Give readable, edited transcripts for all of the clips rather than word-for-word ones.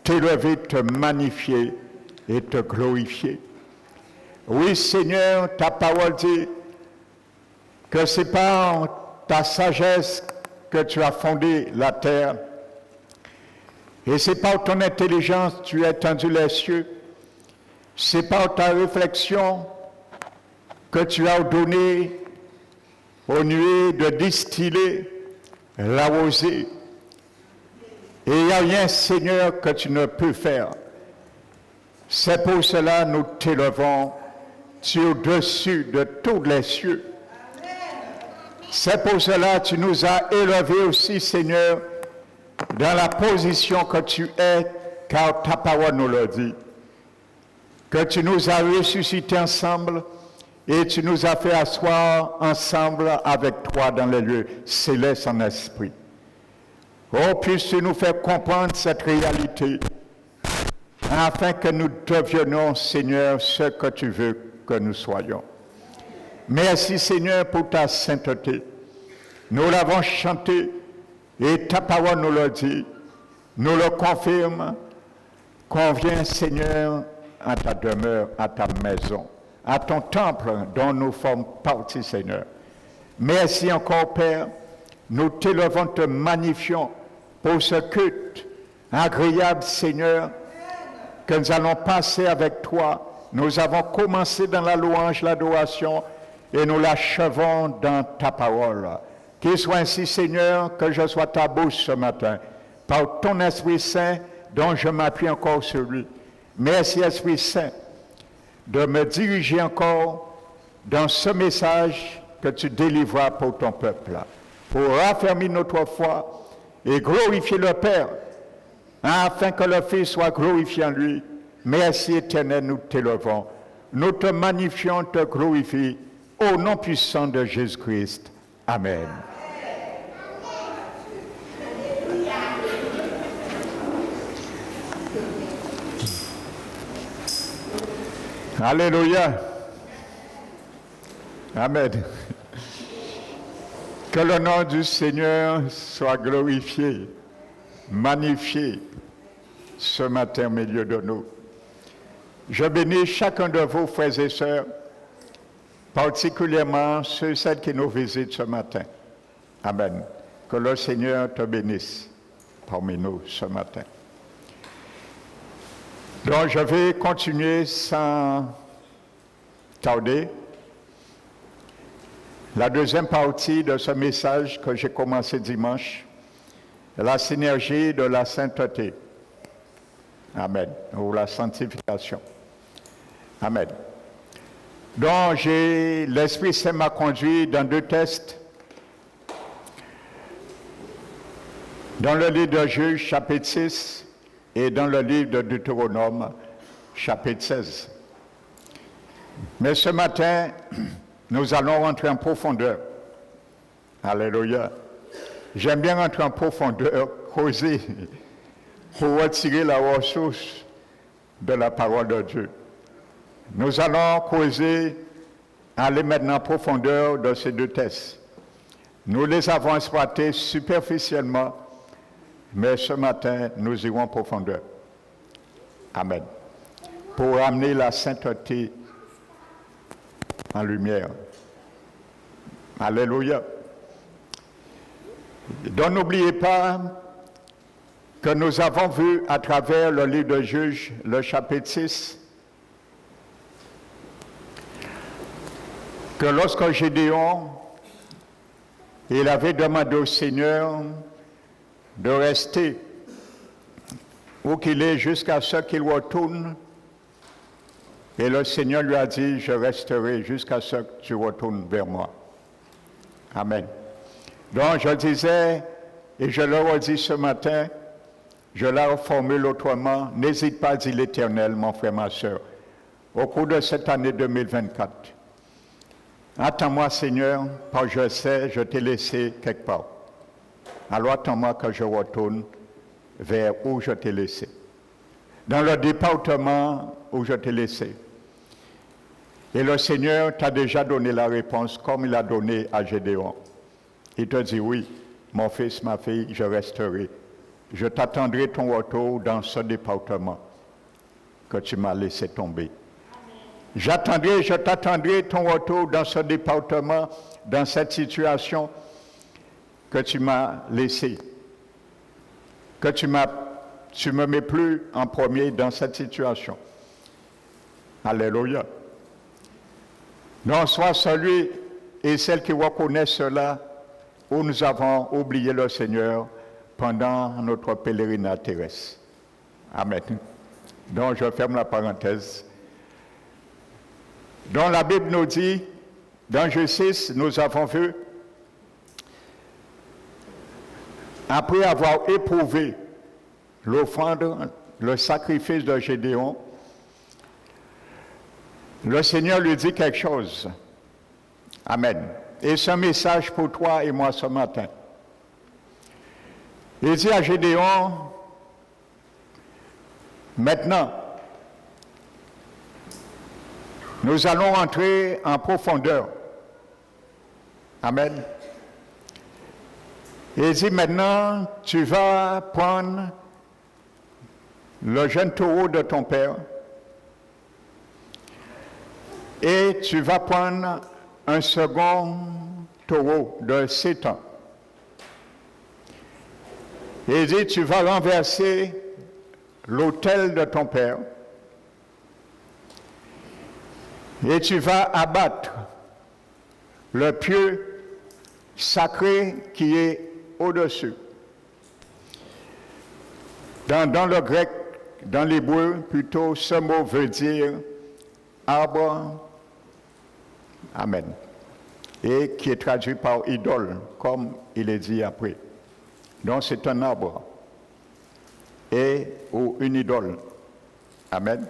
t'élever, te magnifier et te glorifier. Oui, Seigneur, ta parole dit que c'est par ta sagesse que tu as fondé la terre et c'est par ton intelligence que tu as étendu les cieux. C'est par ta réflexion que tu as donné aux nuées de distiller la rosée. Et il n'y a rien, Seigneur, que tu ne peux faire. C'est pour cela que nous t'élevons, tu es au-dessus de tous les cieux. C'est pour cela que tu nous as élevés aussi, Seigneur, dans la position que tu es, car ta parole nous l'a dit. Que tu nous as ressuscités ensemble et tu nous as fait asseoir ensemble avec toi dans les lieux célestes en esprit. Oh, puisses-tu nous faire comprendre cette réalité, afin que nous devenions, Seigneur, ce que tu veux que nous soyons. Merci, Seigneur, pour ta sainteté. Nous l'avons chanté et ta parole nous l'a dit. Nous le confirme qu'on vient, Seigneur, à ta demeure, à ta maison, à ton temple dont nous formons partie, Seigneur. Merci encore, Père. Nous t'élevons, te magnifions pour ce culte agréable, Seigneur, que nous allons passer avec toi. Nous avons commencé dans la louange, l'adoration, et nous l'achevons dans ta parole. Qu'il soit ainsi, Seigneur, que je sois ta bouche ce matin, par ton Esprit Saint, dont je m'appuie encore sur lui. Merci, Esprit Saint, de me diriger encore dans ce message que tu délivras pour ton peuple, pour raffermir notre foi et glorifier le Père, afin que le Fils soit glorifié en lui. Merci, Éternel, nous t'élevons. Nous te magnifions, te glorifions, au nom puissant de Jésus-Christ. Amen. Alléluia. Amen. Que le nom du Seigneur soit glorifié, magnifié ce matin au milieu de nous. Je bénis chacun de vous, frères et sœurs, particulièrement ceux et celles qui nous visitent ce matin. Amen. Que le Seigneur te bénisse parmi nous ce matin. Donc, je vais continuer sans tarder la deuxième partie de ce message que j'ai commencé dimanche, la synergie de la sainteté. Amen. Ou la sanctification. Amen. Donc, l'Esprit Saint m'a conduit dans deux textes. Dans le livre de Juges, chapitre 6, et dans le livre de Deutéronome, chapitre 16. Mais ce matin, nous allons rentrer en profondeur. Alléluia. J'aime bien rentrer en profondeur, creuser, pour retirer la ressource de la parole de Dieu. Nous allons creuser, aller maintenant en profondeur de ces deux textes. Nous les avons exploités superficiellement, mais ce matin, nous irons en profondeur. Amen. Pour amener la sainteté en lumière. Alléluia. Donc n'oubliez pas que nous avons vu à travers le livre de Juges, le chapitre 6, que lorsque Gédéon, il avait demandé au Seigneur de rester où qu'il est jusqu'à ce qu'il retourne, et le Seigneur lui a dit, je resterai jusqu'à ce que tu retournes vers moi. Amen. Donc je disais, et je le redis ce matin, je la reformule autrement, n'hésite pas, dit l'Éternel, mon frère, ma soeur, au cours de cette année 2024. Attends-moi, Seigneur, parce que je sais, je t'ai laissé quelque part. Alors attends-moi que je retourne vers où je t'ai laissé. Dans le département où je t'ai laissé. Et le Seigneur t'a déjà donné la réponse comme il a donné à Gédéon. Il te dit, oui, mon fils, ma fille, je resterai je t'attendrai ton retour dans ce département que tu m'as laissé tomber. Je t'attendrai ton retour dans ce département, dans cette situation que tu m'as laissé. Que tu me mets plus en premier dans cette situation. Alléluia. Donc, sois celui et celle qui reconnaît cela où nous avons oublié le Seigneur pendant notre pèlerinage terrestre. Amen. Donc, je ferme la parenthèse. Donc, la Bible nous dit, dans Genèse 6, nous avons vu, après avoir éprouvé l'offrande, le sacrifice de Gédéon, le Seigneur lui dit quelque chose. Amen. Et c'est un message pour toi et moi ce matin. Il dit à Gédéon, maintenant, nous allons entrer en profondeur. Amen. Il dit maintenant, tu vas prendre le jeune taureau de ton père et tu vas prendre un second taureau de 7 ans. Il dit, tu vas renverser l'autel de ton père et tu vas abattre le pieu sacré qui est au-dessus. Dans le grec, dans l'hébreu, plutôt, ce mot veut dire arbre. Amen. Et qui est traduit par idole, comme il est dit après. Donc c'est un arbre ou une idole. Amen.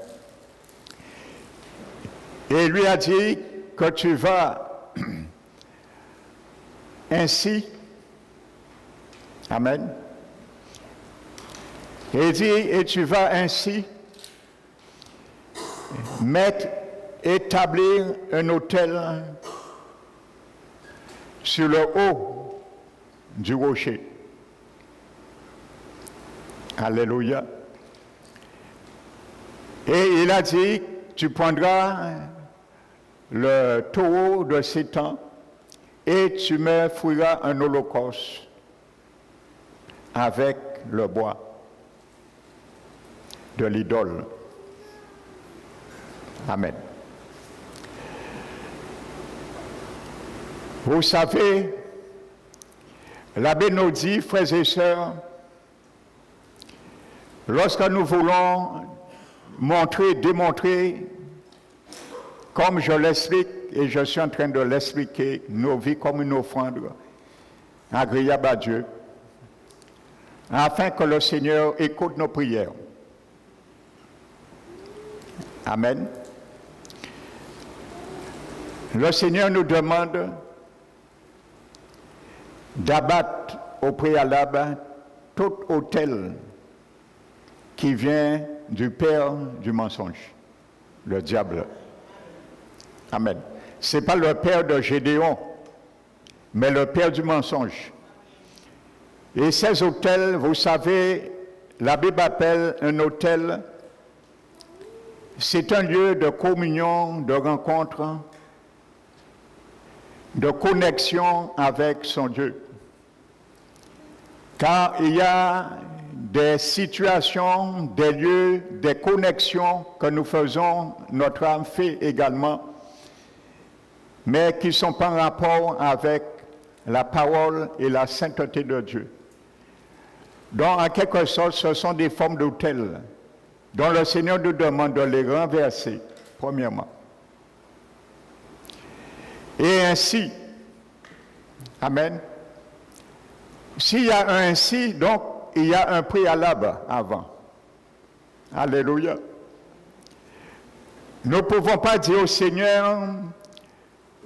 Et il lui a dit que tu vas ainsi. Amen. Et il dit, et tu vas ainsi établir un autel sur le haut du rocher. Alléluia. Et il a dit, tu prendras le taureau de 7 ans et tu me feras un holocauste avec le bois de l'idole. Amen. Vous savez, la Bible nous dit, frères et sœurs, lorsque nous voulons démontrer, comme je l'explique, et je suis en train de l'expliquer, nos vies comme une offrande agréable à Dieu, afin que le Seigneur écoute nos prières. Amen. Le Seigneur nous demande d'abattre au préalable tout autel qui vient du père du mensonge, le diable. Amen. Ce n'est pas le père de Gédéon, mais le père du mensonge. Et ces autels, vous savez, la Bible appelle un autel, c'est un lieu de communion, de rencontre, de connexion avec son Dieu. Car il y a des situations, des lieux, des connexions que nous faisons, notre âme fait également, mais qui ne sont pas en rapport avec la parole et la sainteté de Dieu. Donc, en quelque sorte, ce sont des formes d'autels dont le Seigneur nous demande de les renverser, premièrement. Et ainsi, amen, s'il y a un ainsi, donc, il y a un préalable avant. Alléluia. Nous ne pouvons pas dire au Seigneur,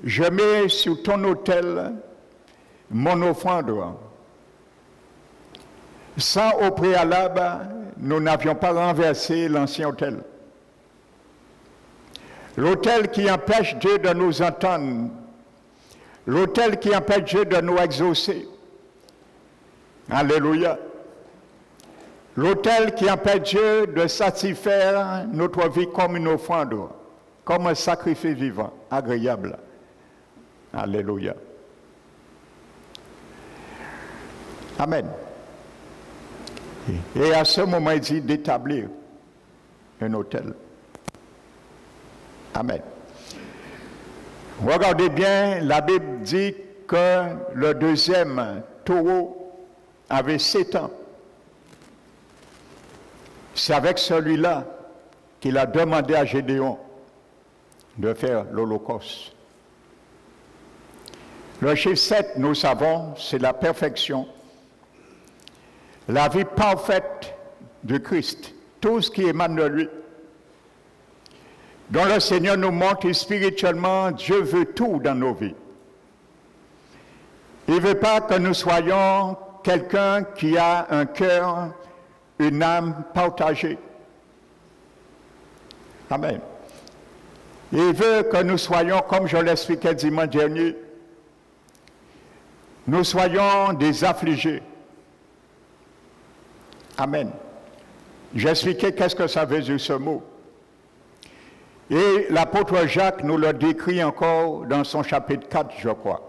je mets sur ton autel mon offrande. Sans au préalable, nous n'avions pas renversé l'ancien autel. L'autel qui empêche Dieu de nous entendre, l'autel qui empêche Dieu de nous exaucer. Alléluia. L'autel qui empêche Dieu de satisfaire notre vie comme une offrande, comme un sacrifice vivant, agréable. Alléluia. Amen. Et à ce moment, il dit d'établir un autel. Amen. Regardez bien, la Bible dit que le deuxième taureau avait 7 ans. C'est avec celui-là qu'il a demandé à Gédéon de faire l'Holocauste. Le chiffre 7, nous savons, c'est la perfection, la vie parfaite de Christ, tout ce qui émane de lui. Dont le Seigneur nous montre spirituellement, Dieu veut tout dans nos vies. Il ne veut pas que nous soyons quelqu'un qui a un cœur, une âme partagée. Amen. Il veut que nous soyons, comme je l'expliquais dimanche dernier, nous soyons des affligés. Amen. J'expliquais qu'est-ce que ça veut dire ce mot. Et l'apôtre Jacques nous le décrit encore dans son chapitre 4, je crois.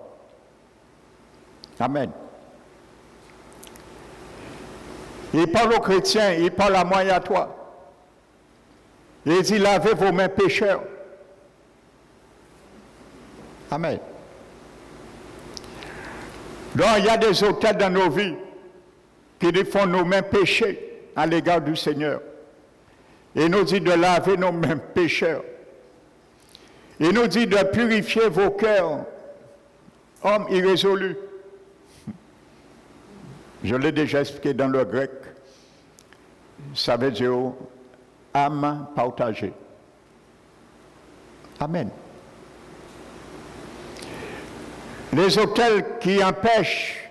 Amen. Il parle aux chrétiens, il parle à moi et à toi. Il dit, lavez vos mains pécheurs. Amen. Donc, il y a des autels dans nos vies qui font nos mains péchées à l'égard du Seigneur. Il nous dit de laver nos mains pécheurs. Il nous dit de purifier vos cœurs, hommes irrésolus. Je l'ai déjà expliqué dans le grec. Ça veut dire âme partagée. Amen. Les autels qui empêchent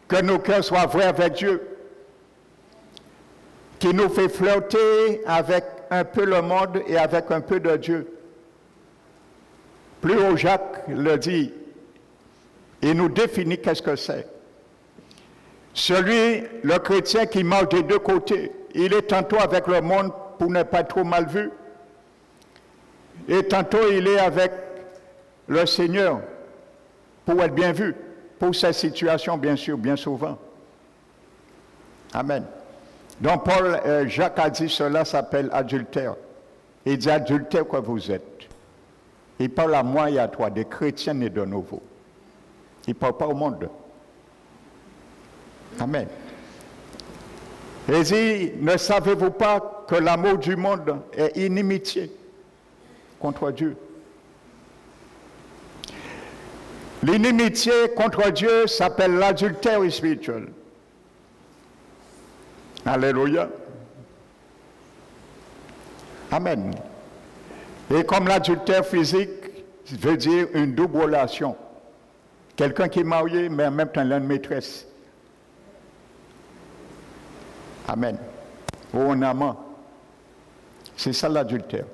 que nos cœurs soient vrais avec Dieu, qui nous fait flirter avec un peu le monde et avec un peu de Dieu. Plus haut, Jacques le dit, il nous définit qu'est-ce que c'est. Celui, le chrétien qui marche des deux côtés, il est tantôt avec le monde pour ne pas être trop mal vu, et tantôt il est avec le Seigneur pour être bien vu, pour cette situation, bien sûr, bien souvent. Amen. Donc Jacques a dit cela s'appelle adultère. Il dit adultère que vous êtes. Il parle à moi et à toi, des chrétiens nés de nouveau. Il ne parle pas au monde. Amen. Il dit, ne savez-vous pas que l'amour du monde est inimitié contre Dieu? L'inimitié contre Dieu s'appelle l'adultère spirituel. Alléluia. Amen. Et comme l'adultère physique veut dire une double relation. Quelqu'un qui est marié, mais en même temps l'une maîtresse. Amen. Ou un amant. C'est ça l'adultère.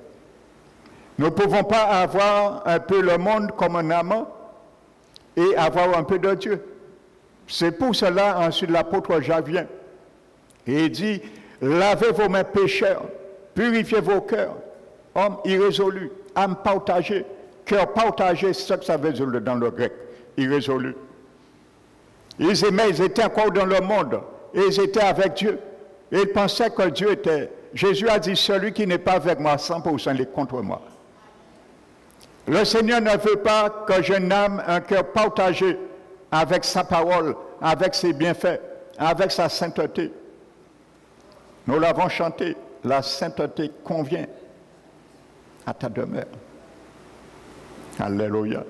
Nous ne pouvons pas avoir un peu le monde comme un amant et avoir un peu de Dieu. C'est pour cela, ensuite, l'apôtre Jacques vient. Et il dit, lavez vos mains pécheurs, purifiez vos cœurs, hommes irrésolus, âmes partagées, cœur partagé, c'est ça que ça veut dire dans le grec, irrésolu. Ils aimaient, ils étaient encore dans le monde, et ils étaient avec Dieu. Et ils pensaient que Dieu était... Jésus a dit, celui qui n'est pas avec moi, 100% il est contre moi. Le Seigneur ne veut pas que j'ai une âme, un cœur partagé avec sa parole, avec ses bienfaits, avec sa sainteté. Nous l'avons chanté, la sainteté convient à ta demeure. Alléluia.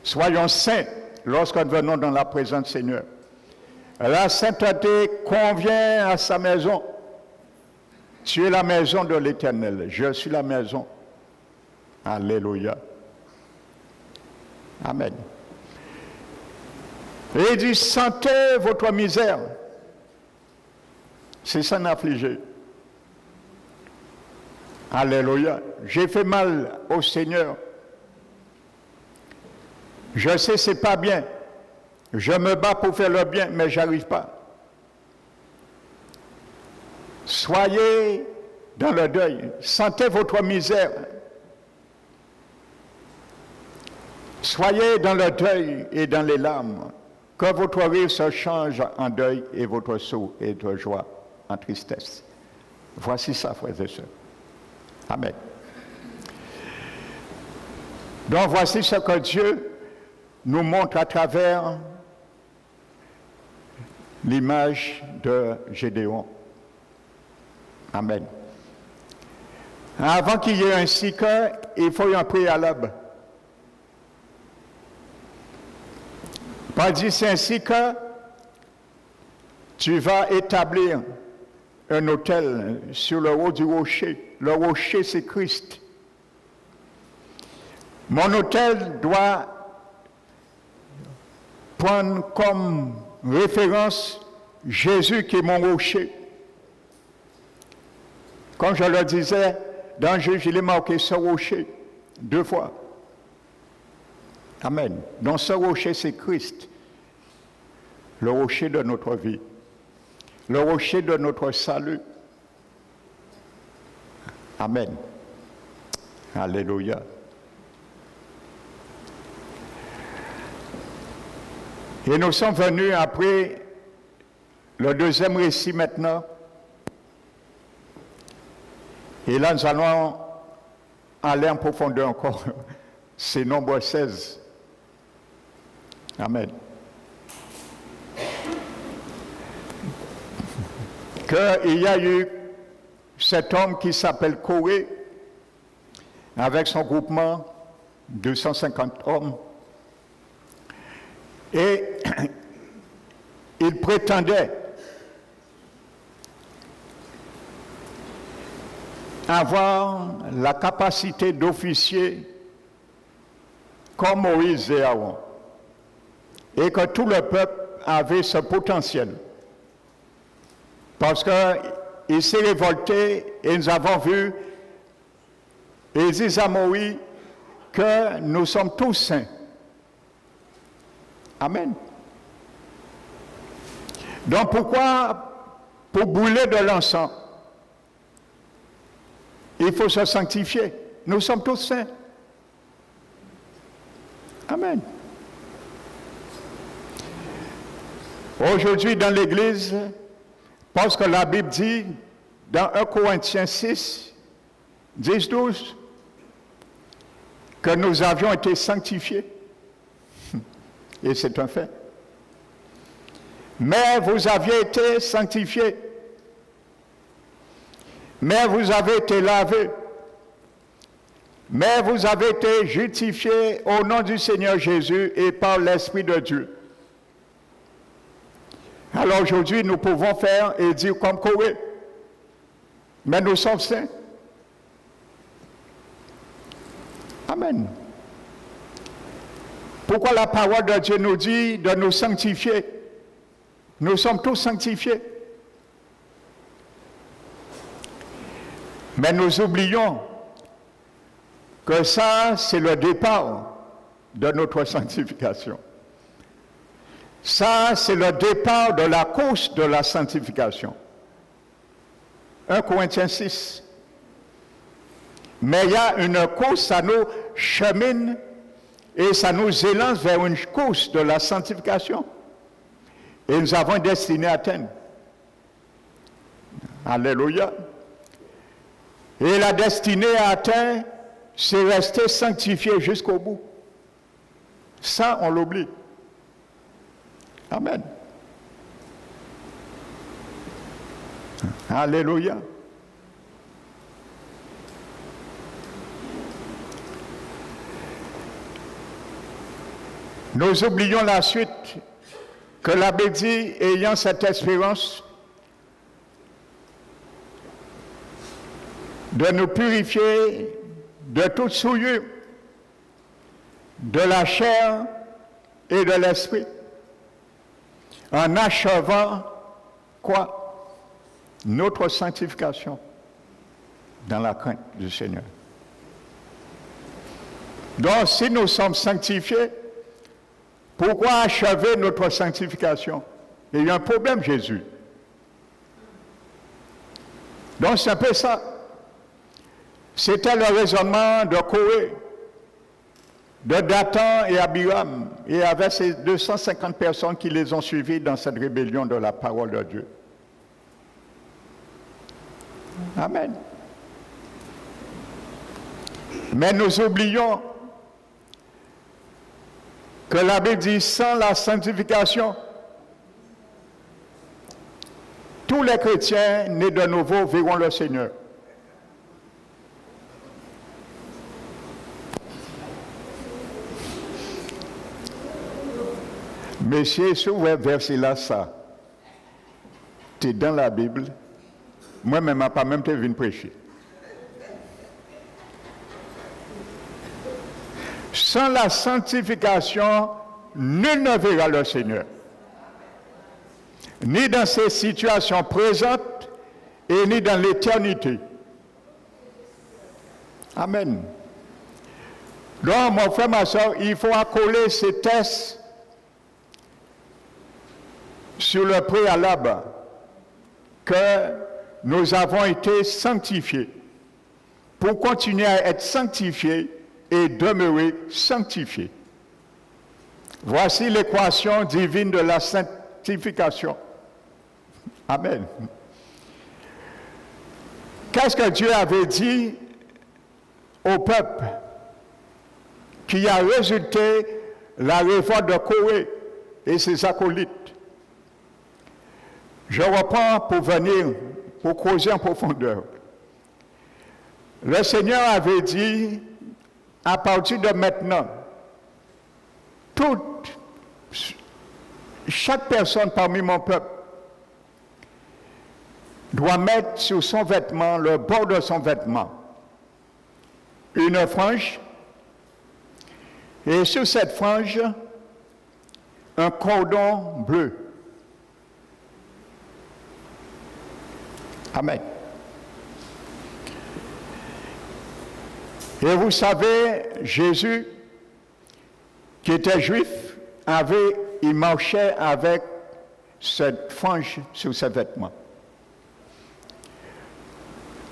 Soyons saints lorsque nous venons dans la présence du Seigneur. La sainteté convient à sa maison. Tu es la maison de l'Éternel. Je suis la maison. Alléluia. Amen. Et il dit, sentez votre misère. C'est ça d'affliger. Alléluia. J'ai fait mal au Seigneur. Je sais c'est pas bien. Je me bats pour faire le bien, mais j'arrive pas. Soyez dans le deuil. Sentez votre misère. Soyez dans le deuil et dans les larmes. Que votre rire se change en deuil et votre sourd et de joie en tristesse. Voici ça, frères et sœurs. Amen. Donc voici ce que Dieu nous montre à travers l'image de Gédéon. Amen. Avant qu'il y ait un cycle, il faut un préalable. Paul dit ainsi que tu vas établir un autel sur le haut du rocher. Le rocher, c'est Christ. Mon autel doit prendre comme référence Jésus qui est mon rocher. Comme je le disais, dans Jésus, il est marqué ce rocher 2 fois. Amen. Donc ce rocher, c'est Christ. Le rocher de notre vie. Le rocher de notre salut. Amen. Alléluia. Et nous sommes venus après le deuxième récit maintenant. Et là, nous allons aller en profondeur encore. C'est nombre 16. Amen. Qu'il y a eu cet homme qui s'appelle Corée, avec son groupement, 250 hommes, et il prétendait avoir la capacité d'officier comme Moïse et Aaron, et que tout le peuple avait ce potentiel. Parce qu'il s'est révolté et nous avons vu, et il dit à Moïse que nous sommes tous saints. Amen. Donc pourquoi, pour brûler de l'encens, il faut se sanctifier. Nous sommes tous saints. Amen. Aujourd'hui dans l'Église, parce que la Bible dit, dans 1 Corinthiens 6, 10-12, que nous avions été sanctifiés. Et c'est un fait. Mais vous aviez été sanctifiés. Mais vous avez été lavés. Mais vous avez été justifiés au nom du Seigneur Jésus et par l'Esprit de Dieu. Alors aujourd'hui, nous pouvons faire et dire comme Corée. Mais nous sommes saints. Amen. Pourquoi la parole de Dieu nous dit de nous sanctifier? Nous sommes tous sanctifiés. Mais nous oublions que ça, c'est le départ de notre sanctification. Ça, c'est le départ de la course de la sanctification. 1 Corinthiens 6. Mais il y a une course, ça nous chemine et ça nous élance vers une course de la sanctification. Et nous avons une destinée à atteindre. Alléluia. Et la destinée à atteindre, c'est rester sanctifié jusqu'au bout. Ça, on l'oublie. Amen. Alléluia. Nous oublions la suite que l'abbé dit, ayant cette espérance de nous purifier de toute souillure, de la chair et de l'esprit, en achevant quoi? Notre sanctification dans la crainte du Seigneur. Donc, si nous sommes sanctifiés, pourquoi achever notre sanctification? Il y a un problème, Jésus. Donc c'est un peu ça. C'était le raisonnement de Corée, de Dathan et Abiram. Et il y avait ces 250 personnes qui les ont suivis dans cette rébellion de la parole de Dieu. Amen. Mais nous oublions que la Bible dit sans la sanctification, tous les chrétiens nés de nouveau verront le Seigneur. Monsieur, si vous verset là, ça, tu es dans la Bible, moi-même, je n'ai pas même te venu prêcher. Sans la sanctification, nul ne verra le Seigneur. Ni dans ces situations présentes et ni dans l'éternité. Amen. Donc, mon frère, ma soeur, il faut accoler ces tests sur le préalable que nous avons été sanctifiés pour continuer à être sanctifiés et demeurer sanctifiés. Voici l'équation divine de la sanctification. Amen. Qu'est-ce que Dieu avait dit au peuple qui a résulté la révolte de Corée et ses acolytes? Je reprends pour venir, pour creuser en profondeur. Le Seigneur avait dit, à partir de maintenant, chaque personne parmi mon peuple doit mettre sur son vêtement, le bord de son vêtement, une frange, et sur cette frange, un cordon bleu. Amen. Et vous savez, Jésus, qui était juif, il marchait avec cette frange sur ses vêtements.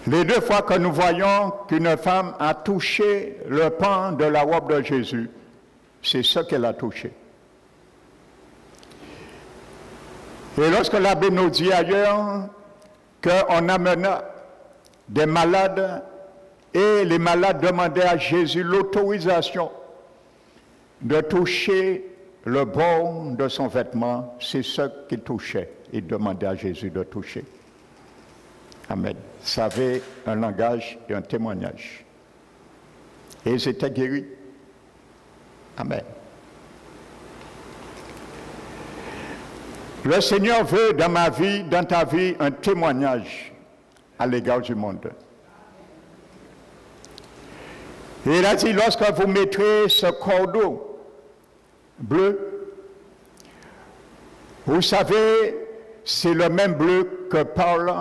Les deux fois que nous voyons qu'une femme a touché le pan de la robe de Jésus, c'est ce qu'elle a touché. Et lorsque la Bible nous dit ailleurs qu'on amena des malades et les malades demandaient à Jésus l'autorisation de toucher le bord de son vêtement, c'est ce qu'il touchait. Il demandait à Jésus de toucher. Amen. Ça avait un langage et un témoignage. Et ils étaient guéris. Amen. Le Seigneur veut dans ma vie, dans ta vie, un témoignage à l'égard du monde. Et il a dit, lorsque vous mettrez ce cordeau bleu, vous savez, c'est le même bleu que parle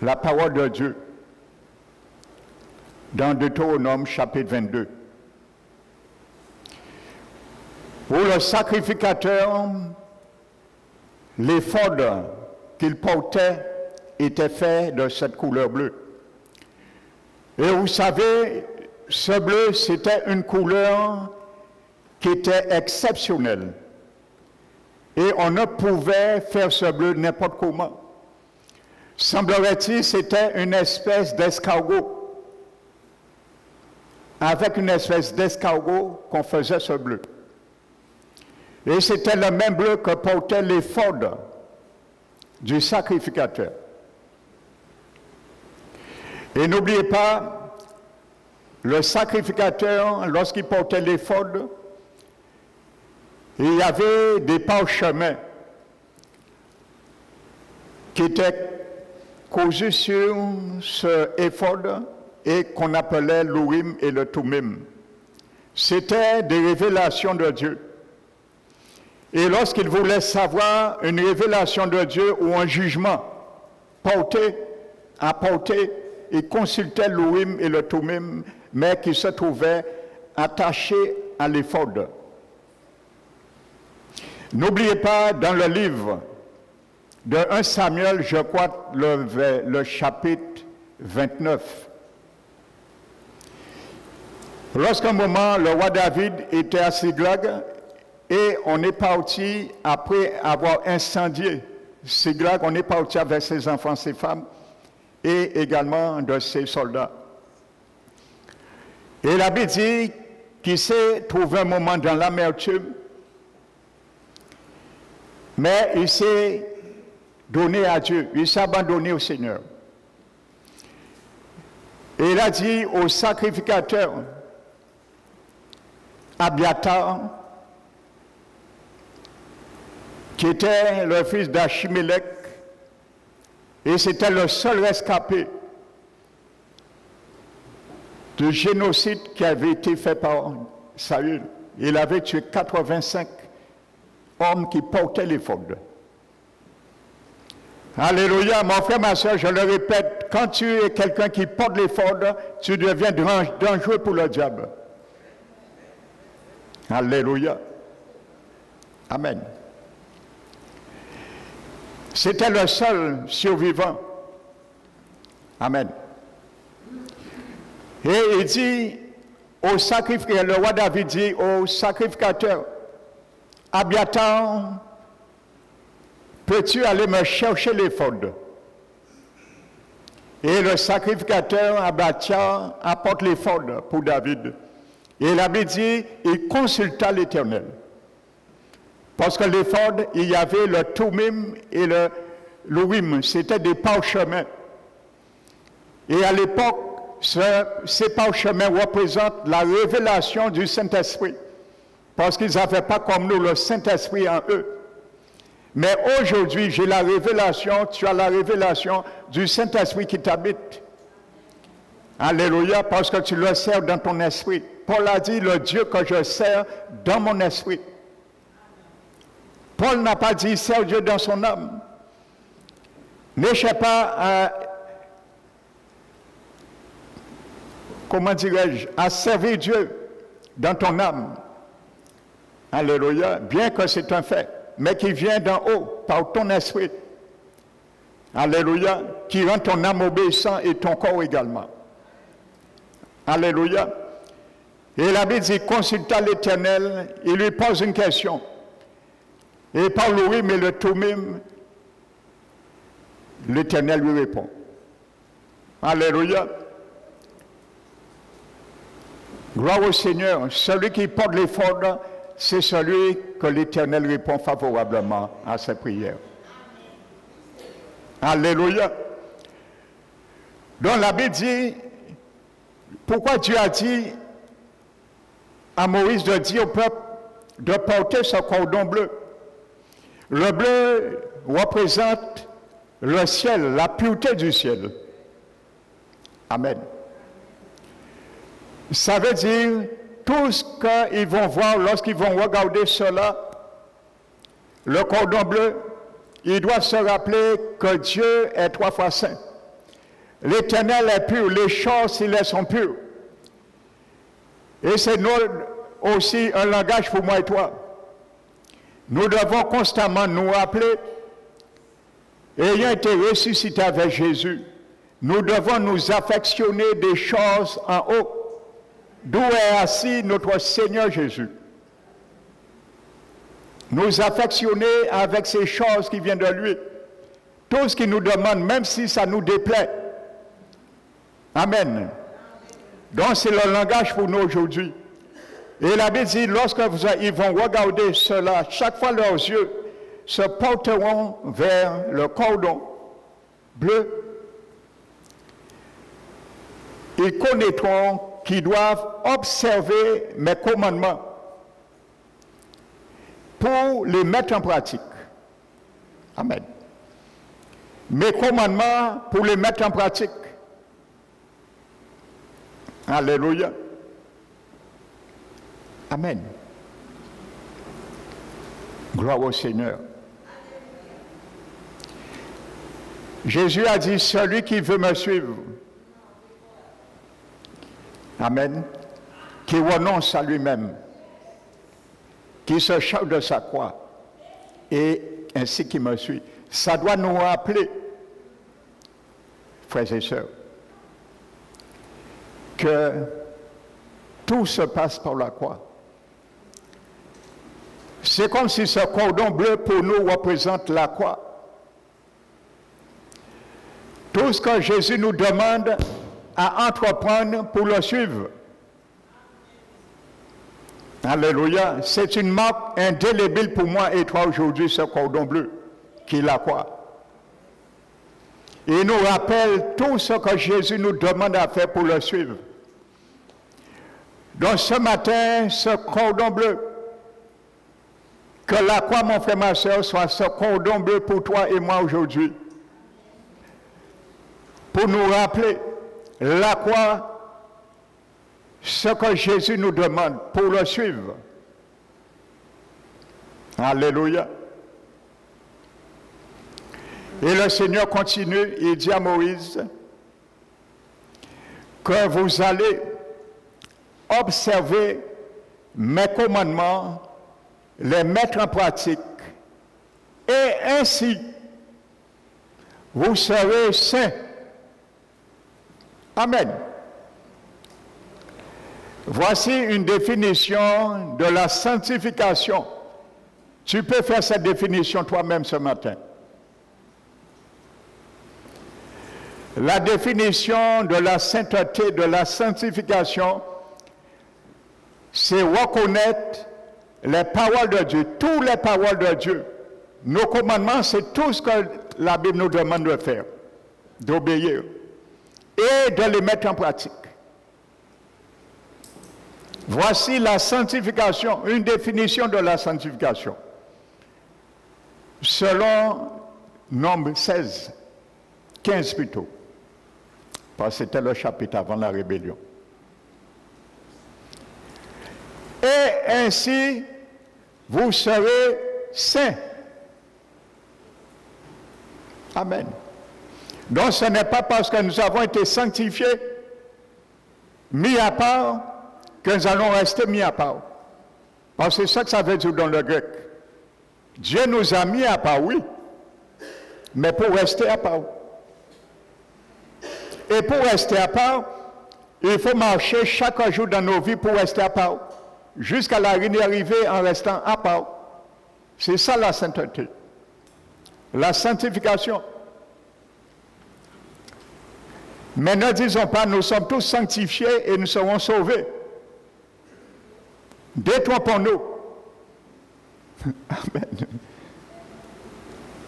la parole de Dieu dans Deutéronome chapitre 22. Où le sacrificateur, l'éphod qu'il portait était fait de cette couleur bleue. Et vous savez, ce bleu, c'était une couleur qui était exceptionnelle. Et on ne pouvait faire ce bleu n'importe comment. Semblerait-il, c'était une espèce d'escargot. Avec une espèce d'escargot qu'on faisait ce bleu. Et c'était le même bleu que portait l'éphod du sacrificateur. Et n'oubliez pas, le sacrificateur, lorsqu'il portait l'éphod, il y avait des parchemins qui étaient cousus sur ce éphod et qu'on appelait l'Urim et le Thummim. C'était des révélations de Dieu. Et lorsqu'il voulait savoir une révélation de Dieu ou un jugement apporté, il consultait l'Urim et le Thummim, mais qui se trouvaient attachés à l'éphod. N'oubliez pas, dans le livre de 1 Samuel, je crois, le chapitre 29. Lorsqu'un moment, le roi David était à Siglag et on est parti, après avoir incendié Siglag, on est parti avec ses enfants, ses femmes et également de ses soldats. Et la Bible dit qu'il s'est trouvé un moment dans l'amertume, mais il s'est donné à Dieu, il s'est abandonné au Seigneur. Et il a dit au sacrificateur Abiathar, qui était le fils d'Achimélec, et c'était le seul rescapé du génocide qui avait été fait par Saül. Il avait tué 85 hommes qui portaient l'éphod. Alléluia, mon frère, ma soeur, je le répète, quand tu es quelqu'un qui porte l'éphod, tu deviens dangereux pour le diable. Alléluia. Amen. C'était le seul survivant. Amen. Et il dit au sacrificateur, le roi David dit au sacrificateur, Abiathar, peux-tu aller me chercher l'éphod? Et le sacrificateur Abiathar apporte l'éphod pour David. Et la Bible dit, il consulta l'Éternel. Parce que l'éphod, il y avait le Tumim et le Urim, c'était des parchemins. Et à l'époque, ces parchemins représentent la révélation du Saint-Esprit. Parce qu'ils n'avaient pas comme nous le Saint-Esprit en eux. Mais aujourd'hui, j'ai la révélation, tu as la révélation du Saint-Esprit qui t'habite. Alléluia, parce que tu le sers dans ton esprit. Paul a dit, le Dieu que je sers dans mon esprit. Paul n'a pas dit, sers Dieu dans son âme. Ne cherche pas à, comment dirais-je, à servir Dieu dans ton âme. Alléluia, bien que c'est un fait, mais qui vient d'en haut, par ton esprit. Alléluia, qui rend ton âme obéissant et ton corps également. Alléluia. Et la Bible dit, consulta l'Éternel, il lui pose une question. Et par l'Urim et le Tumim, l'Éternel lui répond. Alléluia. Gloire au Seigneur. Celui qui porte l'éphod, c'est celui que l'Éternel répond favorablement à ses prières. Alléluia. Donc la Bible dit, pourquoi Dieu a dit à Moïse de dire au peuple de porter ce cordon bleu? Le bleu représente le ciel, la pureté du ciel. Amen. Ça veut dire tout ce qu'ils vont voir lorsqu'ils vont regarder cela, le cordon bleu, ils doivent se rappeler que Dieu est 3 fois saint. L'Éternel est pur, les choses, s'ils sont purs. Et c'est aussi un langage pour moi et toi. Nous devons constamment nous rappeler, ayant été ressuscités avec Jésus, nous devons nous affectionner des choses en haut, d'où est assis notre Seigneur Jésus. Nous affectionner avec ces choses qui viennent de lui. Tout ce qu'il nous demande, même si ça nous déplaît. Amen. Donc c'est le langage pour nous aujourd'hui. Et la Bible dit, lorsque ils vont regarder cela, chaque fois leurs yeux se porteront vers le cordon bleu. Ils connaîtront qu'ils doivent observer mes commandements pour les mettre en pratique. Amen. Mes commandements pour les mettre en pratique. Alléluia. Amen. Gloire au Seigneur. Jésus a dit, celui qui veut me suivre, amen, qui renonce à lui-même, qui se charge de sa croix, et ainsi qui me suit. ça doit nous rappeler, frères et sœurs, que tout se passe par la croix. C'est comme si ce cordon bleu pour nous représente la croix. Tout ce que Jésus nous demande à entreprendre pour le suivre. Alléluia. C'est une marque indélébile pour moi et toi aujourd'hui, ce cordon bleu, qui est la croix. Il nous rappelle tout ce que Jésus nous demande à faire pour le suivre. Donc ce matin, ce cordon bleu, que la croix, mon frère, ma soeur, soit ce cordon bleu pour toi et moi aujourd'hui. Pour nous rappeler la croix, ce que Jésus nous demande pour le suivre. Alléluia. Et le Seigneur continue, il dit à Moïse que vous allez observer mes commandements, les mettre en pratique, et ainsi vous serez saints. Amen. Voici une définition de la sanctification. Tu peux faire cette définition toi-même ce matin. La définition de la sainteté, de la sanctification, c'est reconnaître les paroles de Dieu, toutes les paroles de Dieu. Nos commandements, c'est tout ce que la Bible nous demande de faire, d'obéir et de les mettre en pratique. Voici la sanctification, une définition de la sanctification. Selon Nombre 16, 15 plutôt, parce que c'était le chapitre avant la rébellion. Et ainsi, vous serez saints. Amen. Donc ce n'est pas parce que nous avons été sanctifiés, mis à part, que nous allons rester mis à part. Parce que c'est ça que ça veut dire dans le grec. Dieu nous a mis à part, oui, mais pour rester à part. Et pour rester à part, il faut marcher chaque jour dans nos vies pour rester à part, jusqu'à la ligne arrivée en restant à part. C'est ça la sainteté. La sanctification. Mais ne disons pas, nous sommes tous sanctifiés et nous serons sauvés. Détrompons-nous. Amen.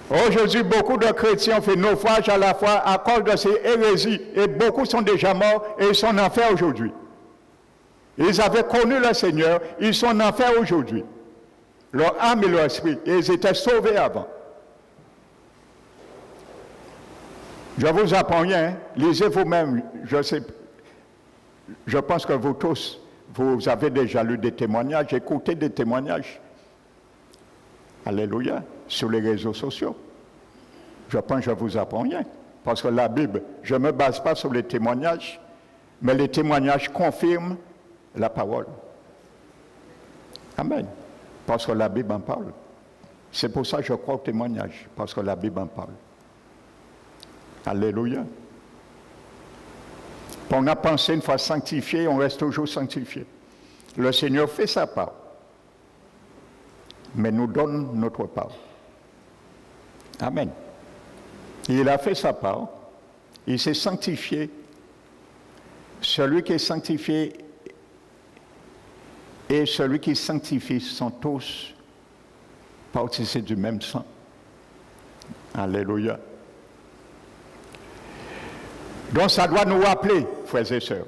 Aujourd'hui, beaucoup de chrétiens ont fait naufrage à la fois à cause de ces hérésies et beaucoup sont déjà morts et ils sont en enfer aujourd'hui. Ils avaient connu le Seigneur, ils sont en enfer aujourd'hui. Leur âme et leur esprit, et ils étaient sauvés avant. Je vous apprends rien, hein? Lisez vous-même, je pense que vous tous, vous avez déjà lu des témoignages, écoutez des témoignages. Alléluia, sur les réseaux sociaux. Je pense que je vous apprends rien. Parce que la Bible, je ne me base pas sur les témoignages, mais les témoignages confirment la parole. Amen. Parce que la Bible en parle. C'est pour ça que je crois au témoignage, parce que la Bible en parle. Alléluia. On a pensé une fois sanctifié, on reste toujours sanctifié. Le Seigneur fait sa part, mais nous donne notre part. Amen. Il a fait sa part, il s'est sanctifié. Celui qui est sanctifié et celui qui sanctifie sont tous participants du même sang. Alléluia. Donc ça doit nous rappeler, frères et sœurs,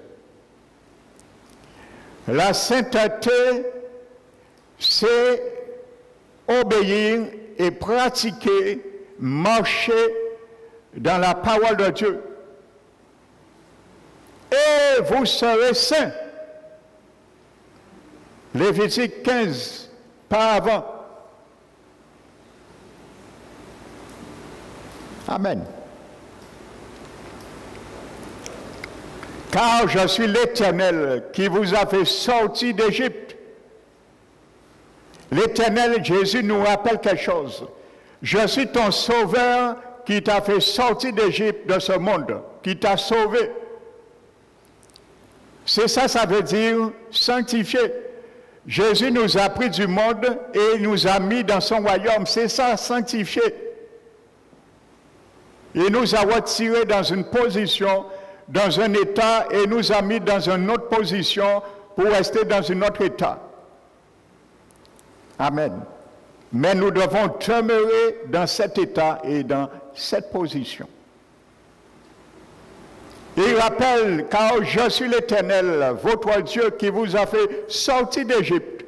la sainteté, c'est obéir et pratiquer, marcher dans la parole de Dieu. Et vous serez saints. Lévitique 15, pas avant. Amen. Car je suis l'Éternel qui vous a fait sortir d'Égypte. L'Éternel, Jésus nous rappelle quelque chose. Je suis ton sauveur qui t'a fait sortir d'Égypte, de ce monde, qui t'a sauvé. C'est ça, ça veut dire sanctifier. Jésus nous a pris du monde et nous a mis dans son royaume. C'est ça, sanctifier. Il nous a retirés dans une position, dans un état, et nous a mis dans une autre position pour rester dans un autre état. Amen. Mais nous devons demeurer dans cet état et dans cette position. Il rappelle, car je suis l'Éternel, votre Dieu, qui vous a fait sortir d'Égypte.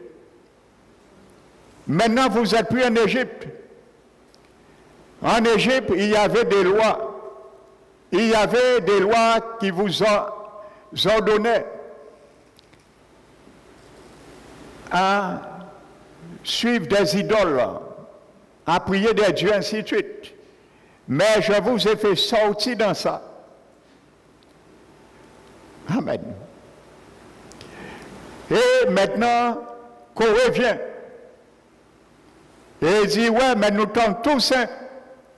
Maintenant, vous êtes plus en Égypte. En Égypte, il y avait des lois. Il y avait des lois qui vous ordonnaient à suivre des idoles, à prier des dieux, ainsi de suite. Mais je vous ai fait sortir dans ça. Amen. Et maintenant, Corée vient. Et il dit, ouais, mais nous sommes tous saints.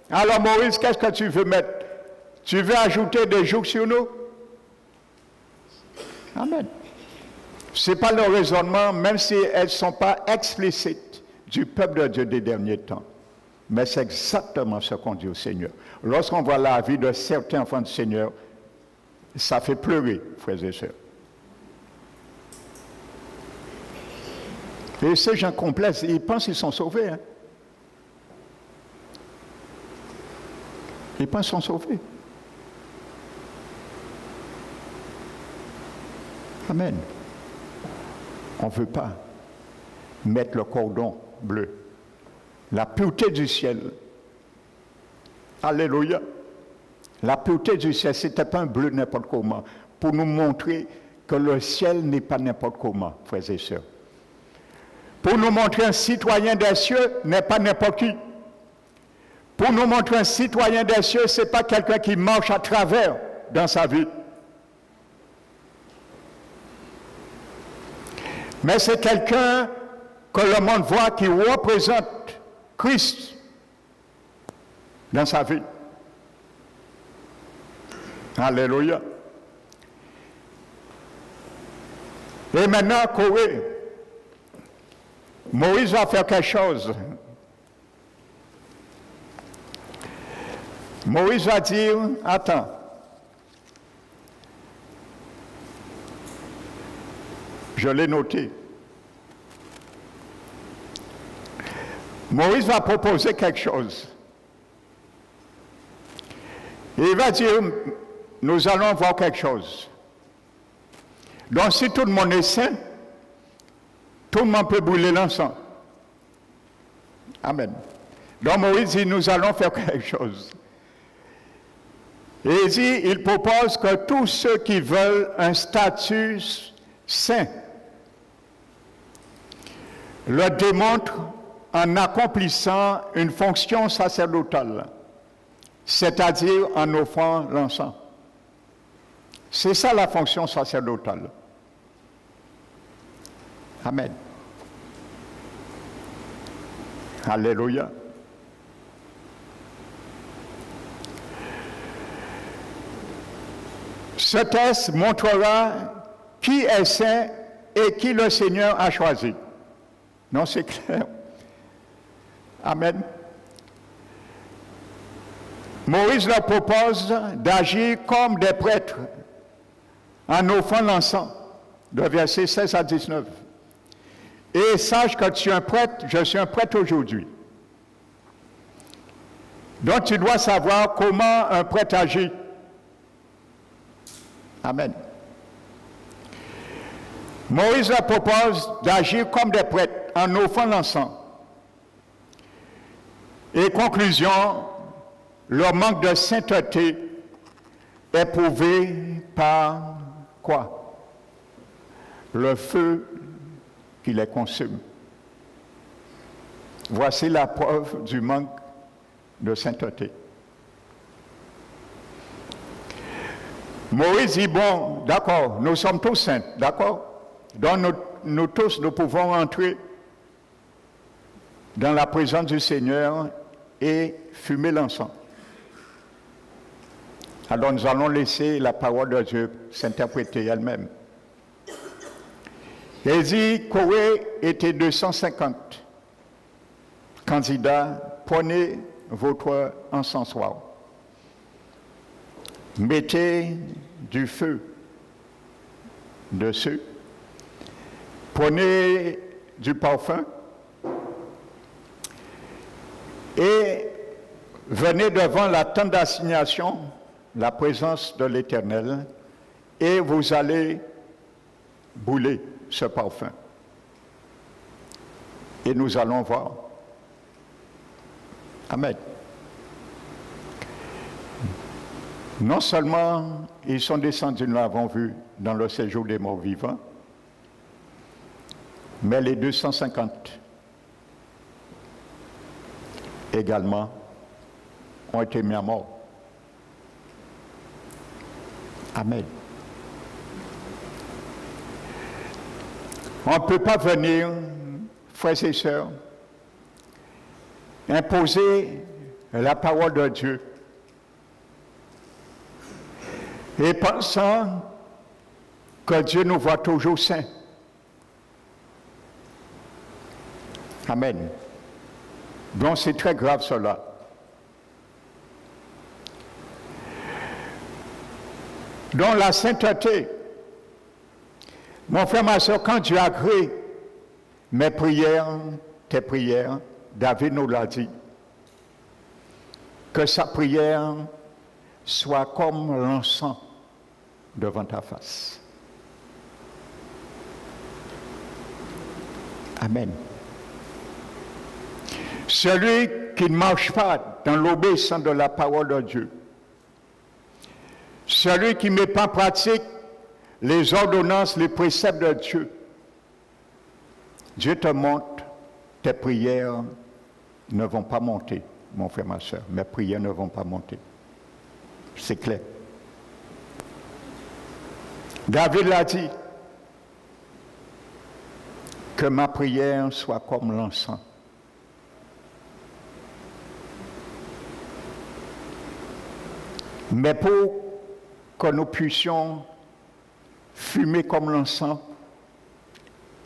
Alors Moïse, qu'est-ce que tu veux mettre? Tu veux ajouter des jours sur nous? Amen. Ce n'est pas le raisonnement, même si elles ne sont pas explicites du peuple de Dieu des derniers temps. Mais c'est exactement ce qu'on dit au Seigneur. Lorsqu'on voit la vie de certains enfants du Seigneur, ça fait pleurer, frères et sœurs. Et ces gens complexes, ils pensent qu'ils sont sauvés. Hein? Ils pensent qu'ils sont sauvés. Amen. On ne veut pas mettre le cordon bleu. La pureté du ciel. Alléluia. La pureté du ciel, ce n'était pas un bleu n'importe comment, pour nous montrer que le ciel n'est pas n'importe comment, frères et sœurs. Pour nous montrer un citoyen des cieux n'est pas n'importe qui. Pour nous montrer un citoyen des cieux, ce n'est pas quelqu'un qui marche à travers dans sa vie. Mais c'est quelqu'un que le monde voit qui représente Christ dans sa vie. Alléluia. Et maintenant, Corée, Moïse va faire quelque chose. Moïse va dire, attends, je l'ai noté. Moïse va proposer quelque chose. Il va dire, nous allons voir quelque chose. Donc si tout le monde est saint, tout le monde peut brûler l'encens. Amen. Donc Moïse dit, nous allons faire quelque chose. Et il dit, il propose que tous ceux qui veulent un statut saint le démontrent en accomplissant une fonction sacerdotale, c'est-à-dire en offrant l'encens. C'est ça la fonction sacerdotale. Amen. Alléluia. Ce test montrera qui est saint et qui le Seigneur a choisi. Non, c'est clair. Amen. Moïse leur propose d'agir comme des prêtres en offrant l'encens, de versets 16 à 19. Et sache que tu es un prêtre, je suis un prêtre aujourd'hui. Donc tu dois savoir comment un prêtre agit. Amen. Moïse leur propose d'agir comme des prêtres en offrant l'encens. Et conclusion, leur manque de sainteté est prouvé par quoi? Le feu qui les consume. Voici la preuve du manque de sainteté. Moïse dit, bon, d'accord, nous sommes tous saints, d'accord? Donc nous tous, nous pouvons entrer dans la présence du Seigneur et fumer l'encens. Alors nous allons laisser la parole de Dieu s'interpréter elle-même. Il dit qu'aurait été 250 candidats, prenez votre encensoir. Mettez du feu dessus. Prenez du parfum et venez devant la tente d'assignation, la présence de l'Éternel, et vous allez brûler ce parfum. Et nous allons voir. Amen. Non seulement ils sont descendus, nous l'avons vu, dans le séjour des morts vivants, mais les 250 également ont été mis à mort. Amen. On ne peut pas venir, frères et sœurs, imposer la parole de Dieu et pensant que Dieu nous voit toujours saints. Amen. Donc c'est très grave cela. Donc la sainteté, mon frère, ma soeur, quand Dieu a créé mes prières, tes prières, David nous l'a dit, que sa prière soit comme l'encens devant ta face. Amen. Celui qui ne marche pas dans l'obéissance de la parole de Dieu, celui qui ne met pas en pratique les ordonnances, les préceptes de Dieu, Dieu te montre, tes prières ne vont pas monter, mon frère, ma soeur. Mes prières ne vont pas monter. C'est clair. David l'a dit, que ma prière soit comme l'encens. Mais pour que nous puissions fumer comme l'encens,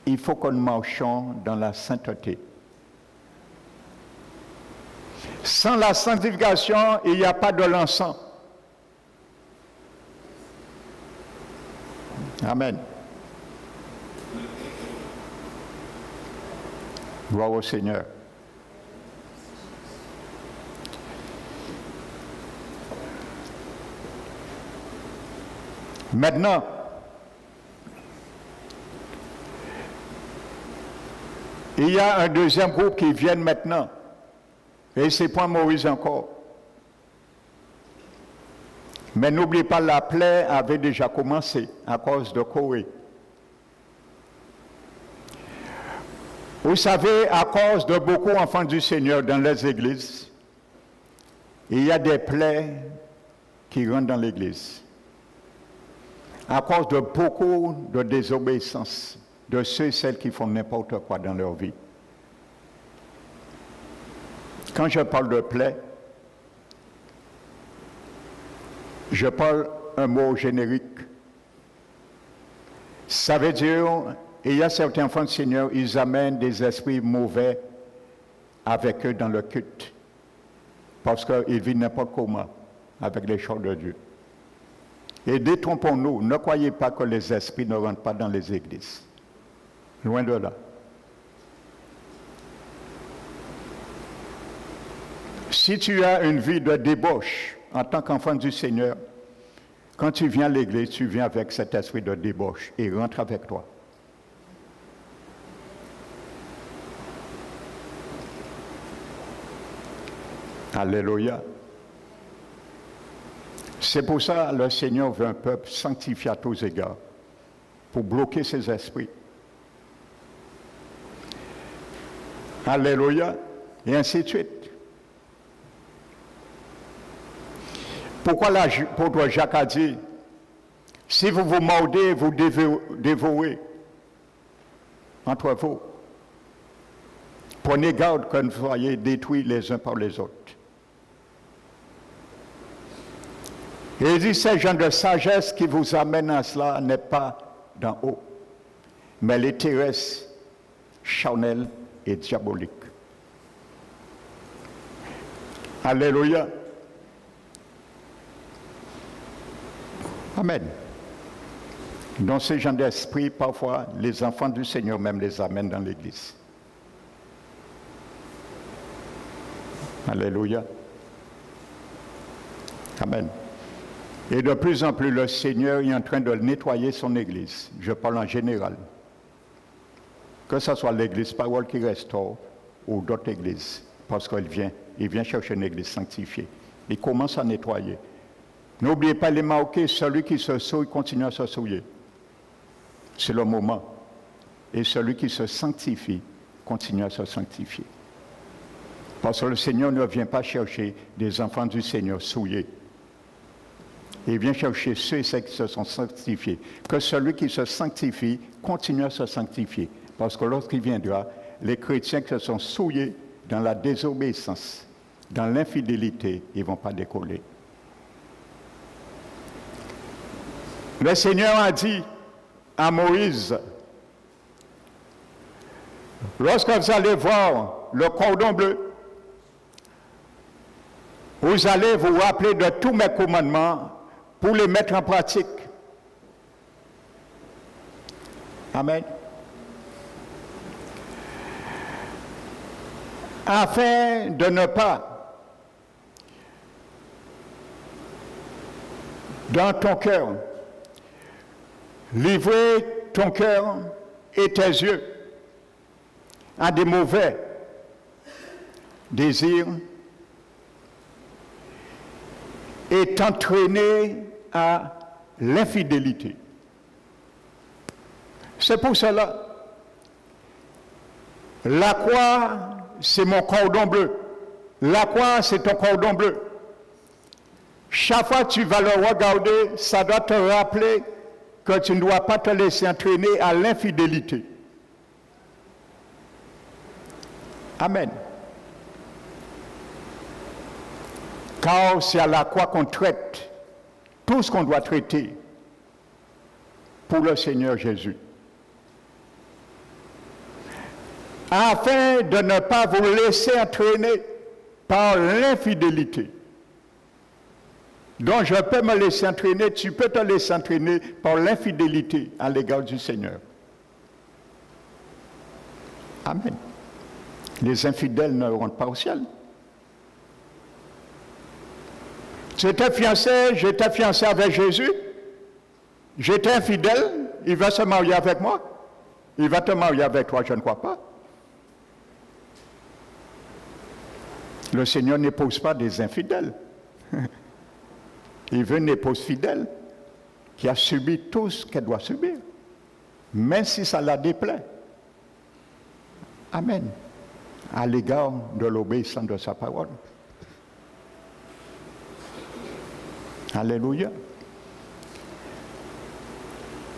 il faut que nous marchions dans la sainteté. Sans la sanctification, il n'y a pas de l'encens. Amen. Gloire au Seigneur. Maintenant, il y a un deuxième groupe qui vient maintenant. Et c'est pas Moïse encore. Mais n'oubliez pas, la plaie avait déjà commencé à cause de Corée. Vous savez, à cause de beaucoup d'enfants du Seigneur dans les églises, il y a des plaies qui rentrent dans l'église. À cause de beaucoup de désobéissance de ceux et celles qui font n'importe quoi dans leur vie. Quand je parle de plaie, je parle un mot générique. Ça veut dire, il y a certains enfants du Seigneur, ils amènent des esprits mauvais avec eux dans le culte. Parce qu'ils vivent n'importe comment avec les choses de Dieu. Et détrompons-nous, ne croyez pas que les esprits ne rentrent pas dans les églises. Loin de là. Si tu as une vie de débauche en tant qu'enfant du Seigneur, quand tu viens à l'église, tu viens avec cet esprit de débauche et rentre avec toi. Alléluia. C'est pour ça que le Seigneur veut un peuple sanctifié à tous égards, pour bloquer ses esprits. Alléluia. Et ainsi de suite. Pourquoi l'apôtre Jacques a dit, si vous vous mordez, vous dévorez entre vous. Prenez garde que vous soyez détruits les uns par les autres. Et il dit, ce genre de sagesse qui vous amène à cela n'est pas d'en haut, mais elle est terrestre, charnelle et diabolique. Alléluia. Amen. Dans ce genre d'esprit, parfois, les enfants du Seigneur même les amènent dans l'église. Alléluia. Amen. Et de plus en plus, le Seigneur est en train de nettoyer son église. Je parle en général. Que ce soit l'église Parole qui restaure ou d'autres églises. Parce qu'il vient chercher une église sanctifiée. Il commence à nettoyer. N'oubliez pas les marquer, celui qui se souille continue à se souiller. C'est le moment. Et celui qui se sanctifie continue à se sanctifier. Parce que le Seigneur ne vient pas chercher des enfants du Seigneur souillés. Il vient chercher ceux et celles qui se sont sanctifiés. Que celui qui se sanctifie continue à se sanctifier. Parce que lorsqu'il viendra, les chrétiens qui se sont souillés dans la désobéissance, dans l'infidélité, ils ne vont pas décoller. Le Seigneur a dit à Moïse, lorsque vous allez voir le cordon bleu, vous allez vous rappeler de tous mes commandements pour les mettre en pratique. Amen. Afin de ne pas, dans ton cœur, livrer ton cœur et tes yeux à des mauvais désirs et t'entraîner à l'infidélité. C'est pour cela, la croix, c'est mon cordon bleu. La croix, c'est ton cordon bleu. Chaque fois que tu vas le regarder, ça doit te rappeler que tu ne dois pas te laisser entraîner à l'infidélité. Amen. Car c'est à la croix qu'on traite tout ce qu'on doit traiter pour le Seigneur Jésus. Afin de ne pas vous laisser entraîner par l'infidélité. Donc je peux me laisser entraîner, tu peux te laisser entraîner par l'infidélité à l'égard du Seigneur. Amen. Les infidèles ne rentrent pas au ciel. J'étais fiancé avec Jésus, j'étais infidèle, il va se marier avec moi, il va te marier avec toi, je ne crois pas. Le Seigneur n'épouse pas des infidèles. Il veut une épouse fidèle qui a subi tout ce qu'elle doit subir, même si ça la déplaît. Amen. À l'égard de l'obéissance de sa parole. Alléluia.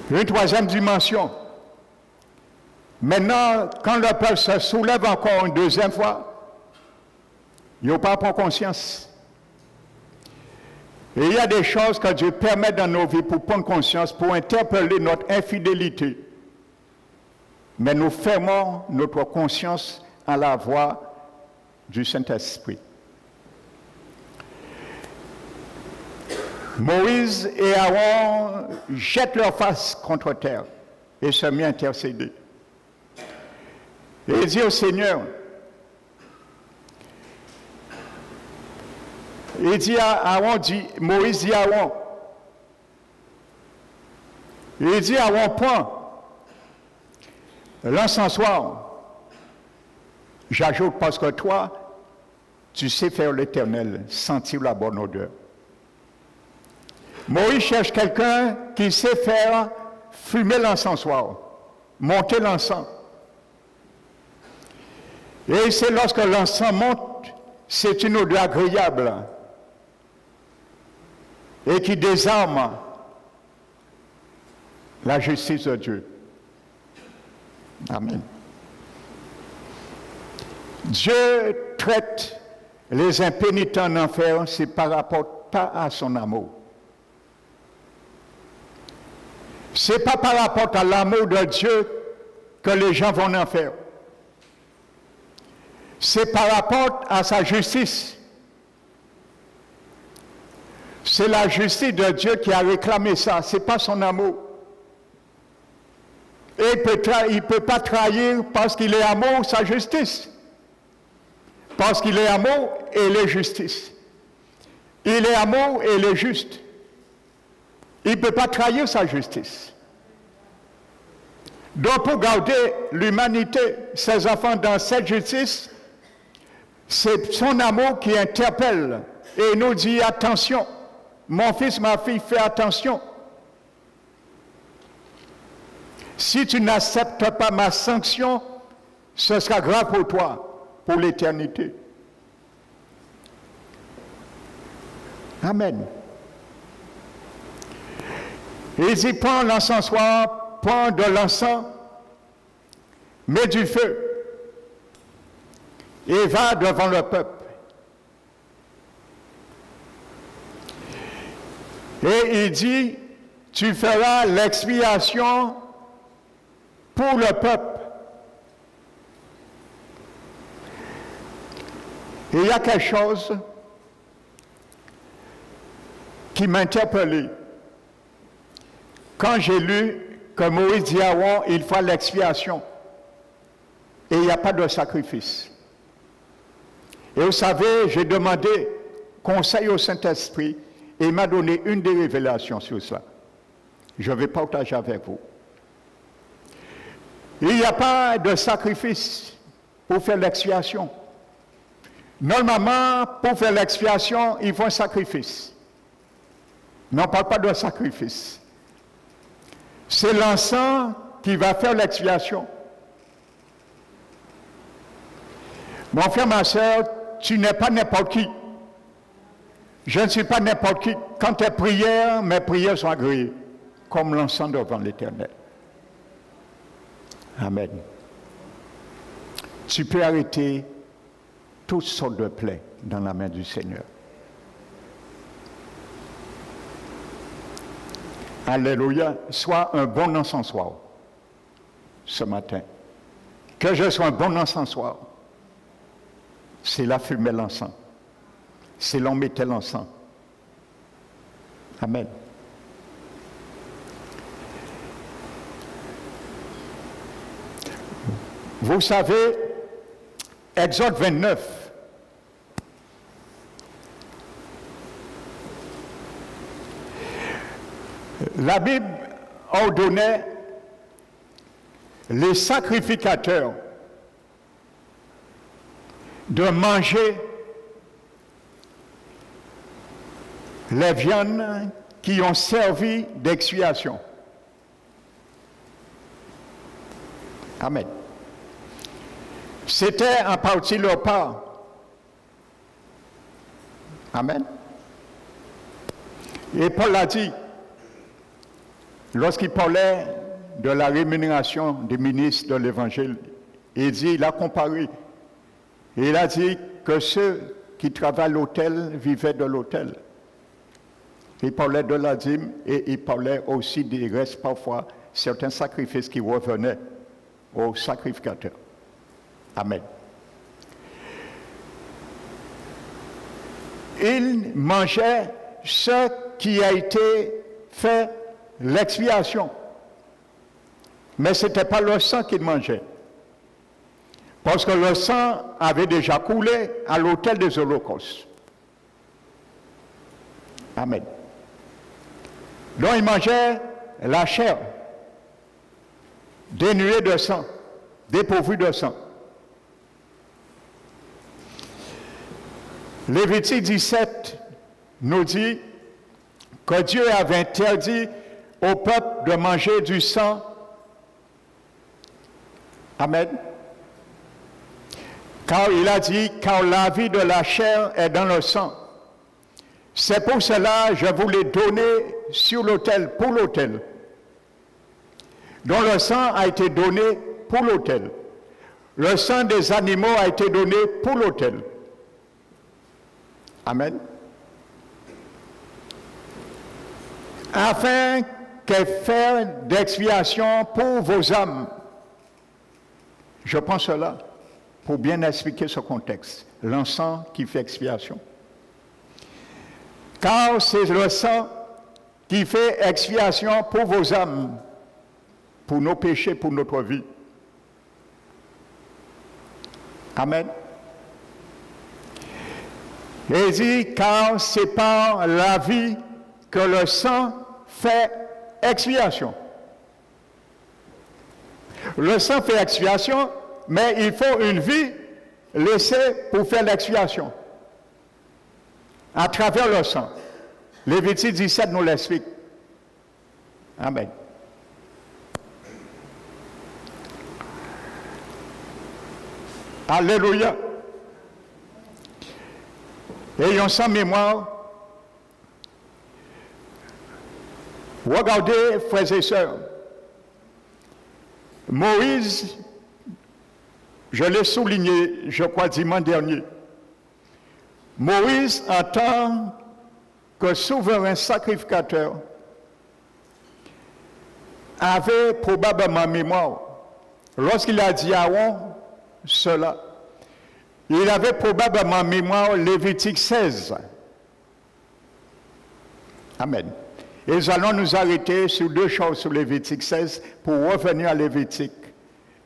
Une troisième dimension. Maintenant, quand le peuple se soulève encore une deuxième fois, il n'y a pas prendre conscience. Et il y a des choses que Dieu permet dans nos vies pour prendre conscience, pour interpeller notre infidélité. Mais nous fermons notre conscience à la voix du Saint-Esprit. Moïse et Aaron jettent leur face contre terre et se mettent à intercéder. Et il dit au Seigneur, Moïse dit à Aaron, il dit à Aaron, prends l'encensoir. J'ajoute parce que toi, tu sais faire l'Éternel, sentir la bonne odeur. Moïse cherche quelqu'un qui sait faire fumer l'encensoir, monter l'encens. Et c'est lorsque l'encens monte, c'est une odeur agréable et qui désarme la justice de Dieu. Amen. Dieu traite les impénitents en enfer, c'est par rapport à son amour. Ce n'est pas par rapport à l'amour de Dieu que les gens vont en enfer. C'est par rapport à sa justice. C'est la justice de Dieu qui a réclamé ça, ce n'est pas son amour. Et il ne peut pas trahir parce qu'il est amour sa justice. Parce qu'il est amour et il est justice. Il est amour et il est juste. Il ne peut pas trahir sa justice. Donc pour garder l'humanité, ses enfants dans cette justice, c'est son amour qui interpelle et nous dit attention, mon fils, ma fille, fais attention. Si tu n'acceptes pas ma sanction, ce sera grave pour toi, pour l'éternité. Amen. Il dit, prends l'encensoir, prends de l'encens, mets du feu, et va devant le peuple. Et il dit, tu feras l'expiation pour le peuple. Et il y a quelque chose qui m'a interpellé. Quand j'ai lu que Moïse dit à Aaron, il faut l'expiation. Et il n'y a pas de sacrifice. Et vous savez, j'ai demandé conseil au Saint-Esprit et il m'a donné une des révélations sur cela. Je vais partager avec vous. Il n'y a pas de sacrifice pour faire l'expiation. Normalement, pour faire l'expiation, il faut un sacrifice. Mais on ne parle pas de sacrifice. C'est l'encens qui va faire l'expiation. Mon frère, ma soeur, tu n'es pas n'importe qui. Je ne suis pas n'importe qui. Quand tes prières, mes prières sont agréées, comme l'encens devant l'Éternel. Amen. Tu peux arrêter toutes sortes de plaies dans la main du Seigneur. Alléluia. Sois un bon encensoir ce matin. Que je sois un bon encensoir. C'est la fumée l'encens. C'est l'on mettait l'encens. Amen. Vous savez, Exode 29, la Bible ordonnait les sacrificateurs de manger les viandes qui ont servi d'expiation. Amen. C'était en partie leur part. Amen. Et Paul l'a dit, lorsqu'il parlait de la rémunération des ministres de l'Évangile, il a comparé. Et il a dit que ceux qui travaillent à l'autel vivaient de l'autel. Il parlait de la dîme et il parlait aussi des restes, parfois, certains sacrifices qui revenaient aux sacrificateurs. Amen. Il mangeait ce qui a été fait l'expiation. Mais ce n'était pas le sang qu'il mangeait. Parce que le sang avait déjà coulé à l'autel des holocaustes. Amen. Donc il mangeait la chair, dénuée de sang, dépourvue de sang. Lévitique 17 nous dit que Dieu avait interdit au peuple de manger du sang. Amen. Car il a dit, car la vie de la chair est dans le sang. C'est pour cela que je vous l'ai donné sur l'autel, pour l'autel, dont le sang a été donné pour l'autel. Le sang des animaux a été donné pour l'autel. Amen. Afin qu'elle fasse d'expiation pour vos âmes. Je prends cela pour bien expliquer ce contexte. L'encens qui fait expiation. Car c'est le sang qui fait expiation pour vos âmes, pour nos péchés, pour notre vie. Amen. Et dit, car c'est par la vie que le sang fait expiation. Le sang fait expiation, mais il faut une vie laissée pour faire l'expiation. À travers le sang. Lévitique 17 nous l'explique. Amen. Alléluia. Ayons sans mémoire. Regardez, frères et sœurs. Moïse, je l'ai souligné, je crois, dimanche dernier. Moïse, en tant que souverain sacrificateur, avait probablement mémoire. Lorsqu'il a dit à Aaron cela, il avait probablement mémoire Lévitique 16. Amen. Et nous allons nous arrêter sur deux choses sur Lévitique 16 pour revenir à Lévitique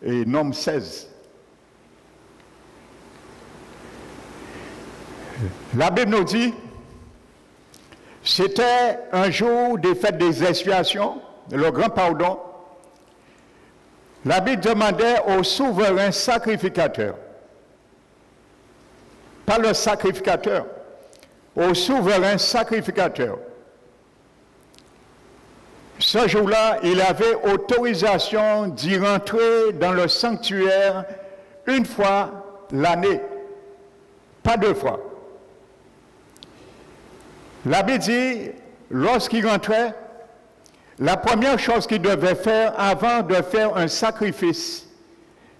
et Nombre 16. La Bible nous dit, c'était un jour des fêtes des expiations, le grand pardon. La Bible demandait au souverain sacrificateur, pas le sacrificateur, au souverain sacrificateur. Ce jour-là, il avait autorisation d'y rentrer dans le sanctuaire une fois l'année, pas deux fois. La Bible dit, lorsqu'il rentrait, la première chose qu'il devait faire avant de faire un sacrifice,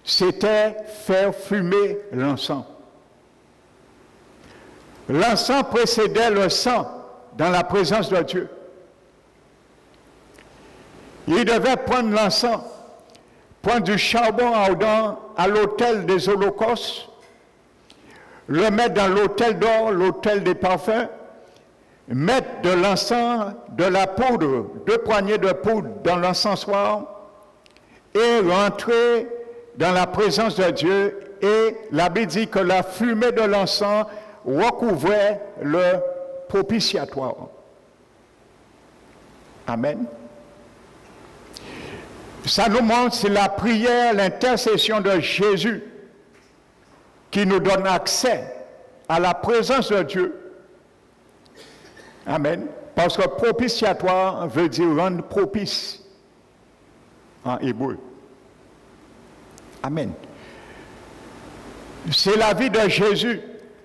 c'était faire fumer l'encens. L'encens précédait le sang dans la présence de Dieu. Il devait prendre l'encens, prendre du charbon ardent à l'autel des holocaustes, le mettre dans l'autel d'or, l'autel des parfums, mettre de l'encens, de la poudre, 2 poignées de poudre dans l'encensoir et rentrer dans la présence de Dieu. Et la Bible dit que la fumée de l'encens recouvrait le propitiatoire. Amen. Ça nous montre, c'est la prière, l'intercession de Jésus qui nous donne accès à la présence de Dieu. Amen. Parce que propitiatoire veut dire rendre propice en hébreu. Amen. C'est la vie de Jésus,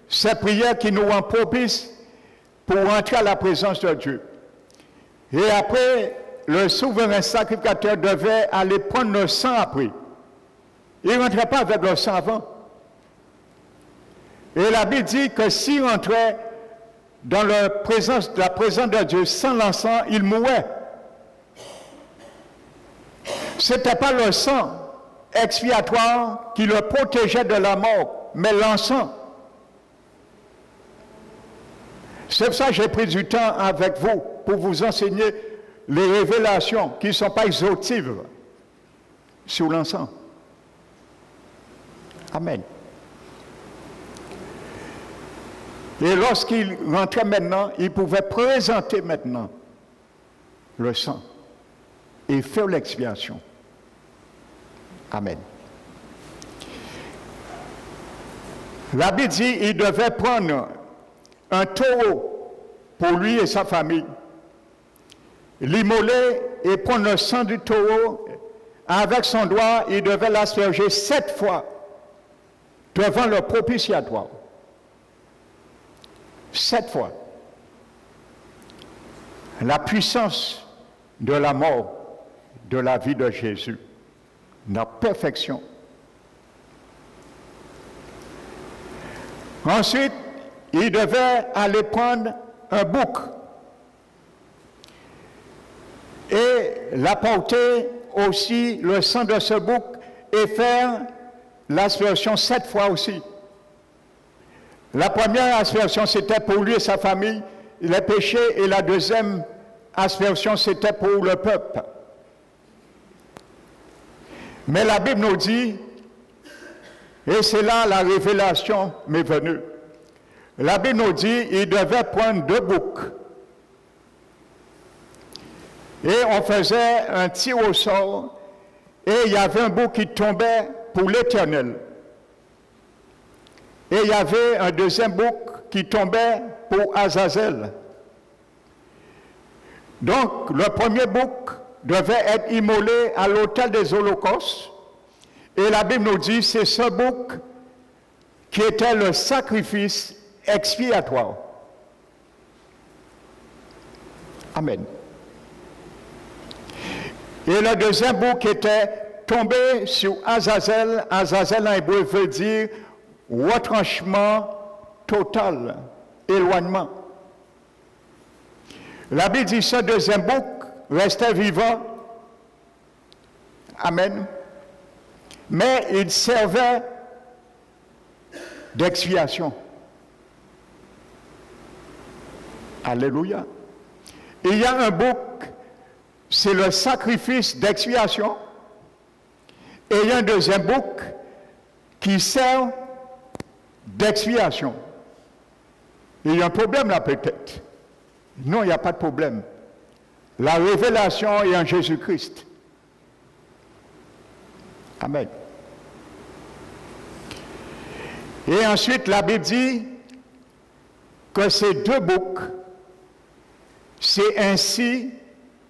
cette prière qui nous rend propice pour entrer à la présence de Dieu. Et après, le souverain sacrificateur devait aller prendre le sang après. Il ne rentrait pas avec le sang avant. Et la Bible dit que s'il rentrait dans la présence de Dieu sans l'encens, il mourait. Ce n'était pas le sang expiatoire qui le protégeait de la mort, mais l'encens. C'est pour ça que j'ai pris du temps avec vous pour vous enseigner les révélations qui ne sont pas exhaustives sur l'encens. Amen. Et lorsqu'il rentrait maintenant, il pouvait présenter maintenant le sang et faire l'expiation. Amen. La Bible dit qu'il devait prendre un taureau pour lui et sa famille, l'immoler et prendre le sang du taureau. Avec son doigt, il devait l'asperger 7 fois devant le propitiatoire. 7 fois. La puissance de la mort, de la vie de Jésus, la perfection. Ensuite, il devait aller prendre un bouc et l'apporter aussi le sang de ce bouc et faire l'aspersion 7 fois aussi. La première aspersion, c'était pour lui et sa famille, les péchés, et la deuxième aspersion, c'était pour le peuple. Mais la Bible nous dit, et c'est là la révélation m'est venue, la Bible nous dit qu'il devait prendre 2 boucs. Et on faisait un tir au sort, et il y avait un bouc qui tombait pour l'Éternel. Et il y avait un deuxième bouc qui tombait pour Azazel. Donc, le premier bouc devait être immolé à l'autel des holocaustes. Et la Bible nous dit, c'est ce bouc qui était le sacrifice expiatoire. Amen. Et le deuxième bouc était tombé sur Azazel. Azazel en hébreu veut dire retranchement total, éloignement. La Bible dit ce deuxième bouc restait vivant. Amen. Mais il servait d'expiation. Alléluia. Il y a un bouc, c'est le sacrifice d'expiation. Et il y a un deuxième bouc qui sert d'expiation. Il y a un problème là peut-être. Non, il n'y a pas de problème. La révélation est en Jésus-Christ. Amen. Et ensuite, la Bible dit que ces 2 boucs, c'est ainsi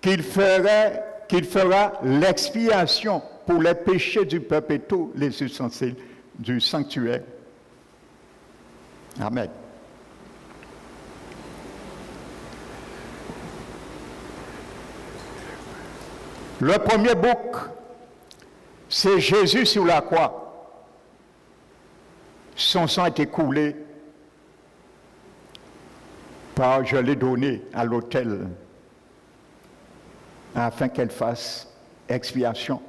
qu'il fera l'expiation pour les péchés du peuple et tous les ustensiles du sanctuaire. Amen. Le premier bouc, c'est Jésus sur la croix. Son sang a été coulé par je l'ai donné à l'autel afin qu'elle fasse expiation.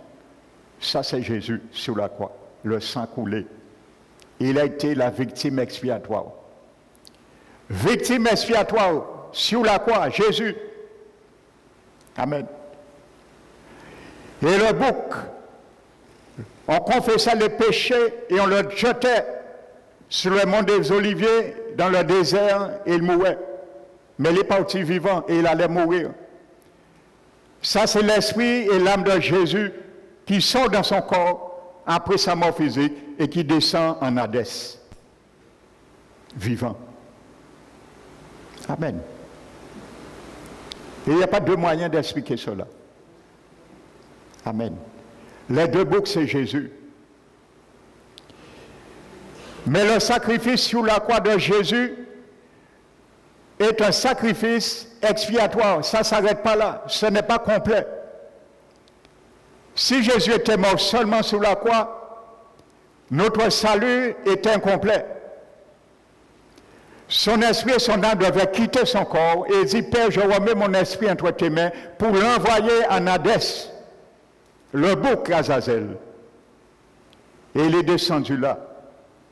Ça, c'est Jésus sur la croix, le sang coulé. Il a été la victime expiatoire. Victime expiatoire sur la croix, Jésus. Amen. Et le bouc, on confessait les péchés et on le jetait sur le mont des Oliviers, dans le désert, et il mourait. Mais il est parti vivant et il allait mourir. Ça, c'est l'esprit et l'âme de Jésus qui sort dans son corps après sa mort physique et qui descend en Hadès, vivant. Amen. Et il n'y a pas de moyen d'expliquer cela. Amen. Les 2 boucs, c'est Jésus. Mais le sacrifice sur la croix de Jésus est un sacrifice expiatoire. Ça ne s'arrête pas là. Ce n'est pas complet. Si Jésus était mort seulement sur la croix, notre salut est incomplet. Son esprit et son âme devaient quitter son corps et dit, Père, je remets mon esprit entre tes mains pour l'envoyer en Hadès, le bouc Azazel. Et il est descendu là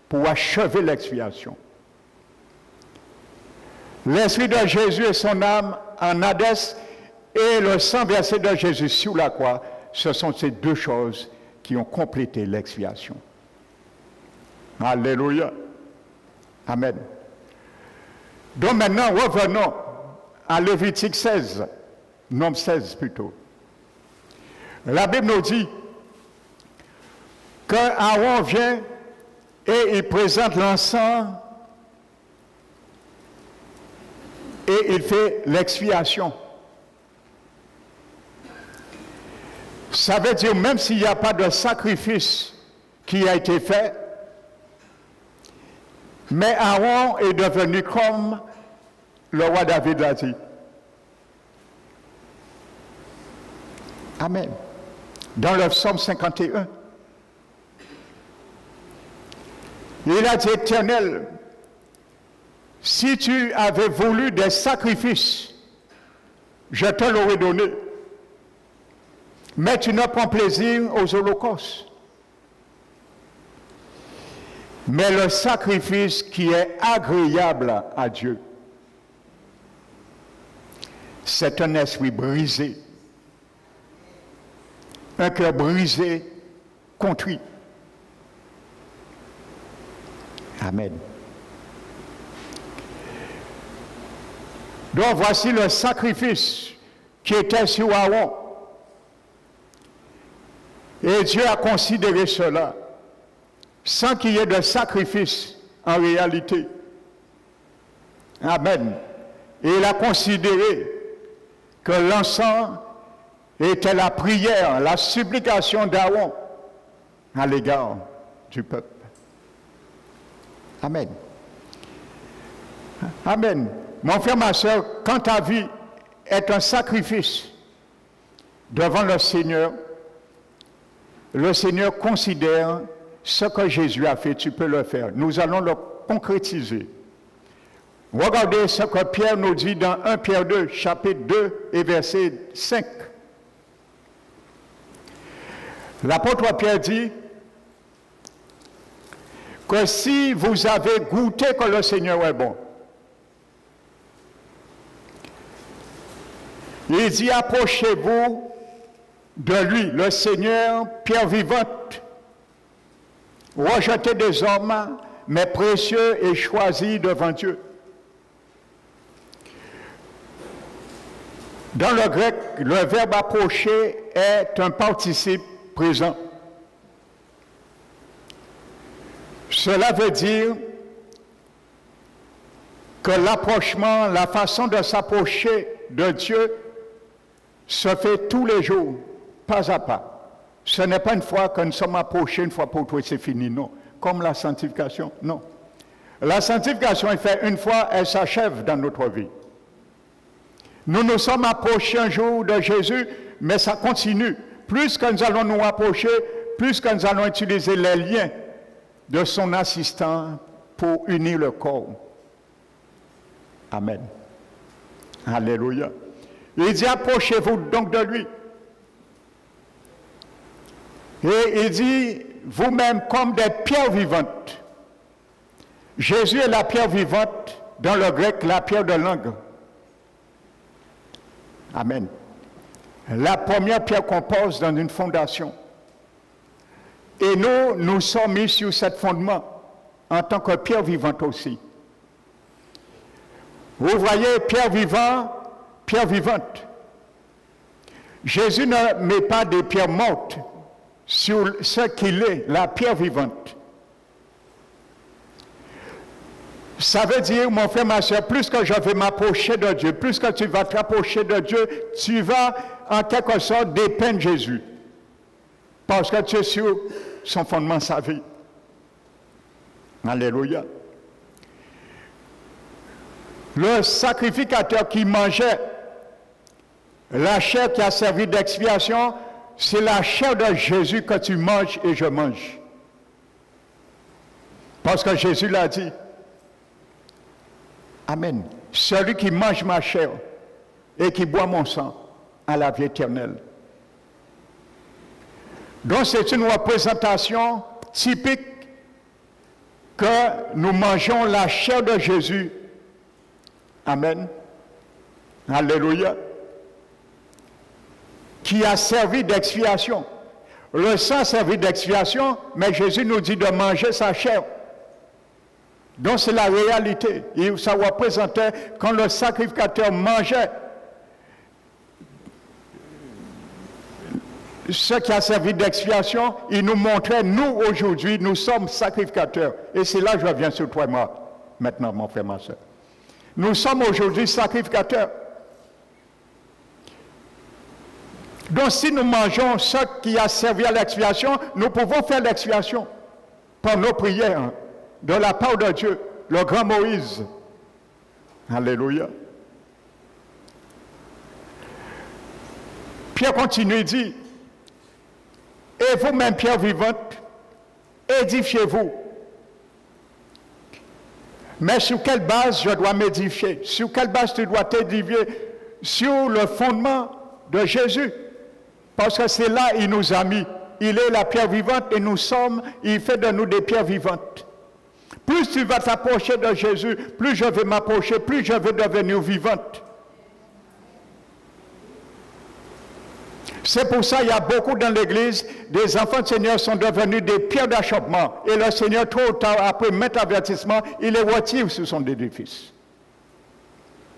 pour achever l'expiation. L'esprit de Jésus et son âme en Hadès et le sang versé de Jésus sur la croix, ce sont ces 2 choses qui ont complété l'expiation. Alléluia. Amen. Donc maintenant, revenons à Lévitique 16, Nombre 16 plutôt. La Bible nous dit que Aaron vient et il présente l'encens et il fait l'expiation. Ça veut dire, même s'il n'y a pas de sacrifice qui a été fait, mais Aaron est devenu comme le roi David l'a dit. Amen. Dans le psaume 51, il a dit, Éternel, si tu avais voulu des sacrifices, je te l'aurais donné. Mais tu ne prends plaisir aux holocaustes. Mais le sacrifice qui est agréable à Dieu, c'est un esprit brisé, un cœur brisé, contrit. Amen. Donc voici le sacrifice qui était sur Aaron. Et Dieu a considéré cela sans qu'il y ait de sacrifice en réalité. Amen. Et il a considéré que l'encens était la prière, la supplication d'Aaron à l'égard du peuple. Amen. Amen. Mon frère, ma soeur, quand ta vie est un sacrifice devant le Seigneur considère ce que Jésus a fait, tu peux le faire. Nous allons le concrétiser. Regardez ce que Pierre nous dit dans 1 Pierre 2, chapitre 2 et verset 5. L'apôtre Pierre dit que si vous avez goûté que le Seigneur est bon, il dit approchez-vous de lui, le Seigneur, pierre vivante, rejeté des hommes, mais précieux et choisi devant Dieu. Dans le grec, le verbe approcher est un participe présent. Cela veut dire que l'approchement, la façon de s'approcher de Dieu se fait tous les jours, pas à pas. Ce n'est pas une fois que nous sommes approchés, une fois pour toutes, c'est fini, non. Comme la sanctification, non. La sanctification est faite une fois, elle s'achève dans notre vie. Nous nous sommes approchés un jour de Jésus, mais ça continue. Plus que nous allons nous approcher, plus que nous allons utiliser les liens de son assistant pour unir le corps. Amen. Alléluia. Il dit, approchez-vous donc de lui. Et il dit, vous-même comme des pierres vivantes. Jésus est la pierre vivante, dans le grec, la pierre de langue. Amen. La première pierre qu'on pose dans une fondation. Et nous sommes mis sur ce fondement en tant que pierre vivante aussi. Vous voyez, pierre vivante. Jésus ne met pas des pierres mortes sur ce qu'il est, la pierre vivante. Ça veut dire, mon frère, ma soeur, plus que je vais m'approcher de Dieu, plus que tu vas t'approcher de Dieu, tu vas en quelque sorte dépeindre Jésus. Parce que tu es sur son fondement, sa vie. Alléluia. Le sacrificateur qui mangeait la chair qui a servi d'expiation, c'est la chair de Jésus que tu manges et je mange. Parce que Jésus l'a dit. Amen. Celui qui mange ma chair et qui boit mon sang a la vie éternelle. Donc c'est une représentation typique que nous mangeons la chair de Jésus. Amen. Alléluia. Qui a servi d'expiation. Le sang a servi d'expiation, mais Jésus nous dit de manger sa chair. Donc c'est la réalité. Et ça représentait quand le sacrificateur mangeait ce qui a servi d'expiation, il nous montrait, nous aujourd'hui, nous sommes sacrificateurs. Et c'est là que je reviens sur toi et moi, maintenant, mon frère, ma soeur. Nous sommes aujourd'hui sacrificateurs. Donc si nous mangeons ce qui a servi à l'expiation, nous pouvons faire l'expiation par nos prières de la part de Dieu, le grand Moïse. Alléluia. Pierre continue, il dit, et vous-même, pierre vivante, édifiez-vous Mais sur quelle base je dois m'édifier? Sur quelle base tu dois t'édifier? Sur le fondement de Jésus. Parce que c'est là il nous a mis. Il est la pierre vivante et il fait de nous des pierres vivantes. Plus tu vas t'approcher de Jésus, plus je vais m'approcher, plus je vais devenir vivante. C'est pour ça qu'il y a beaucoup dans l'église, des enfants du Seigneur sont devenus des pierres d'achoppement. Et le Seigneur, trop tard, après maintes avertissements, il les retire sur son édifice.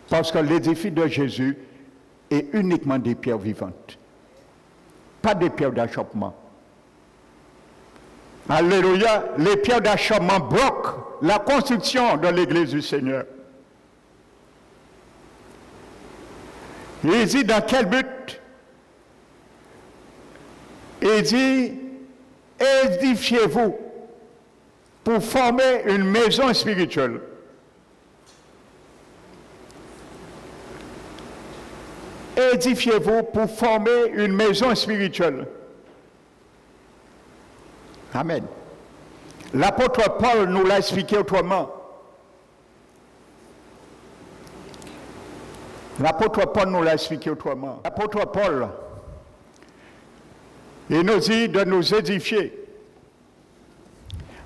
Parce que l'édifice de Jésus est uniquement des pierres vivantes. Pas des pierres d'achoppement. Alléluia, les pierres d'achoppement bloquent la construction de l'église du Seigneur. Il dit dans quel but? Il dit, édifiez-vous pour former une maison spirituelle. Édifiez-vous pour former une maison spirituelle. Amen. L'apôtre Paul nous l'a expliqué autrement. L'apôtre Paul nous l'a expliqué autrement. L'apôtre Paul, il nous dit de nous édifier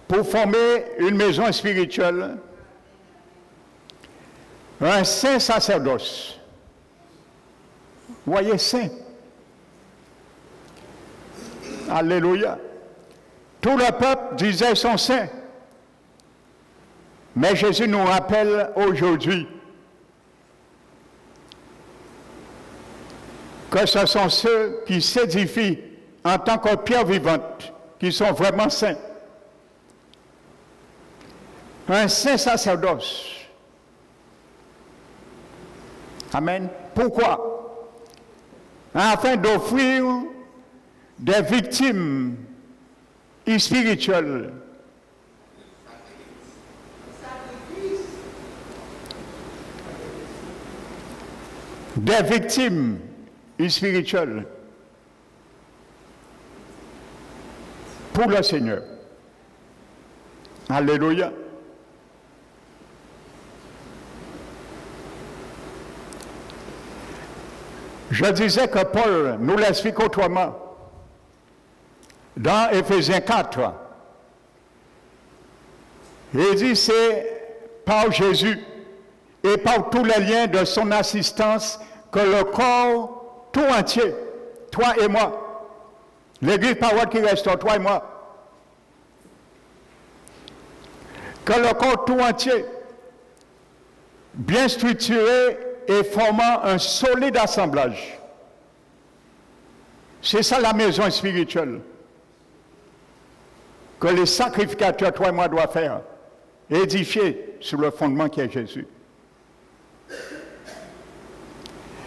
pour former une maison spirituelle, un saint sacerdoce. Voyez, saint. Alléluia. Tout le peuple disait son saint. Mais Jésus nous rappelle aujourd'hui que ce sont ceux qui s'édifient en tant que pierres vivantes qui sont vraiment saints. Un saint sacerdoce. Amen. Pourquoi? Afin d'offrir des victimes spirituelles. Des victimes spirituelles pour le Seigneur. Alléluia. Je disais que Paul nous l'explique autrement. Dans Éphésiens 4, il dit c'est par Jésus et par tous les liens de son assistance que le corps tout entier, toi et moi, l'église parole qui reste, toi et moi, que le corps tout entier, bien structuré et formant un solide assemblage. C'est ça la maison spirituelle que les sacrificateurs, toi et moi, doivent faire, édifier sur le fondement qui est Jésus.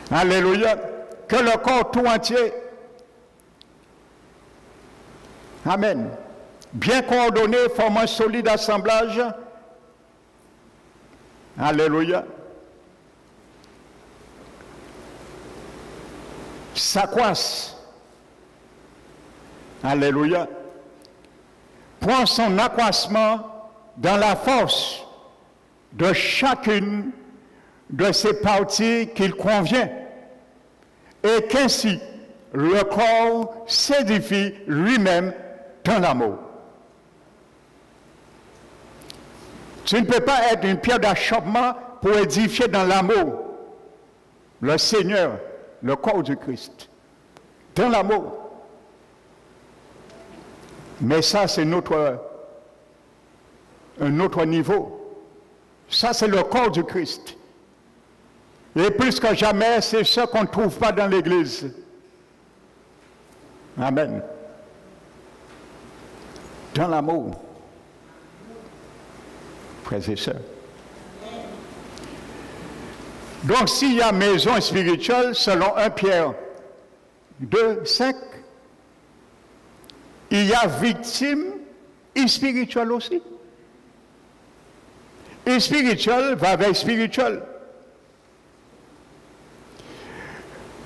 Alléluia. Que le corps tout entier, amen, bien coordonné, formant un solide assemblage, alléluia, s'accroisse, alléluia, prend son accroissement dans la force de chacune de ces parties qu'il convient, et qu'ainsi le corps s'édifie lui-même dans l'amour. Tu ne peux pas être une pierre d'achoppement pour édifier dans l'amour le Seigneur, le corps du Christ, dans l'amour. Mais ça, c'est un autre niveau. Ça, c'est le corps du Christ. Et plus que jamais, c'est ce qu'on ne trouve pas dans l'Église. Amen. Dans l'amour. Frères et sœurs. Donc, s'il y a maison spirituelle, selon 1 Pierre 2, 5, il y a victime spirituelle aussi. Et spirituel va avec spirituel.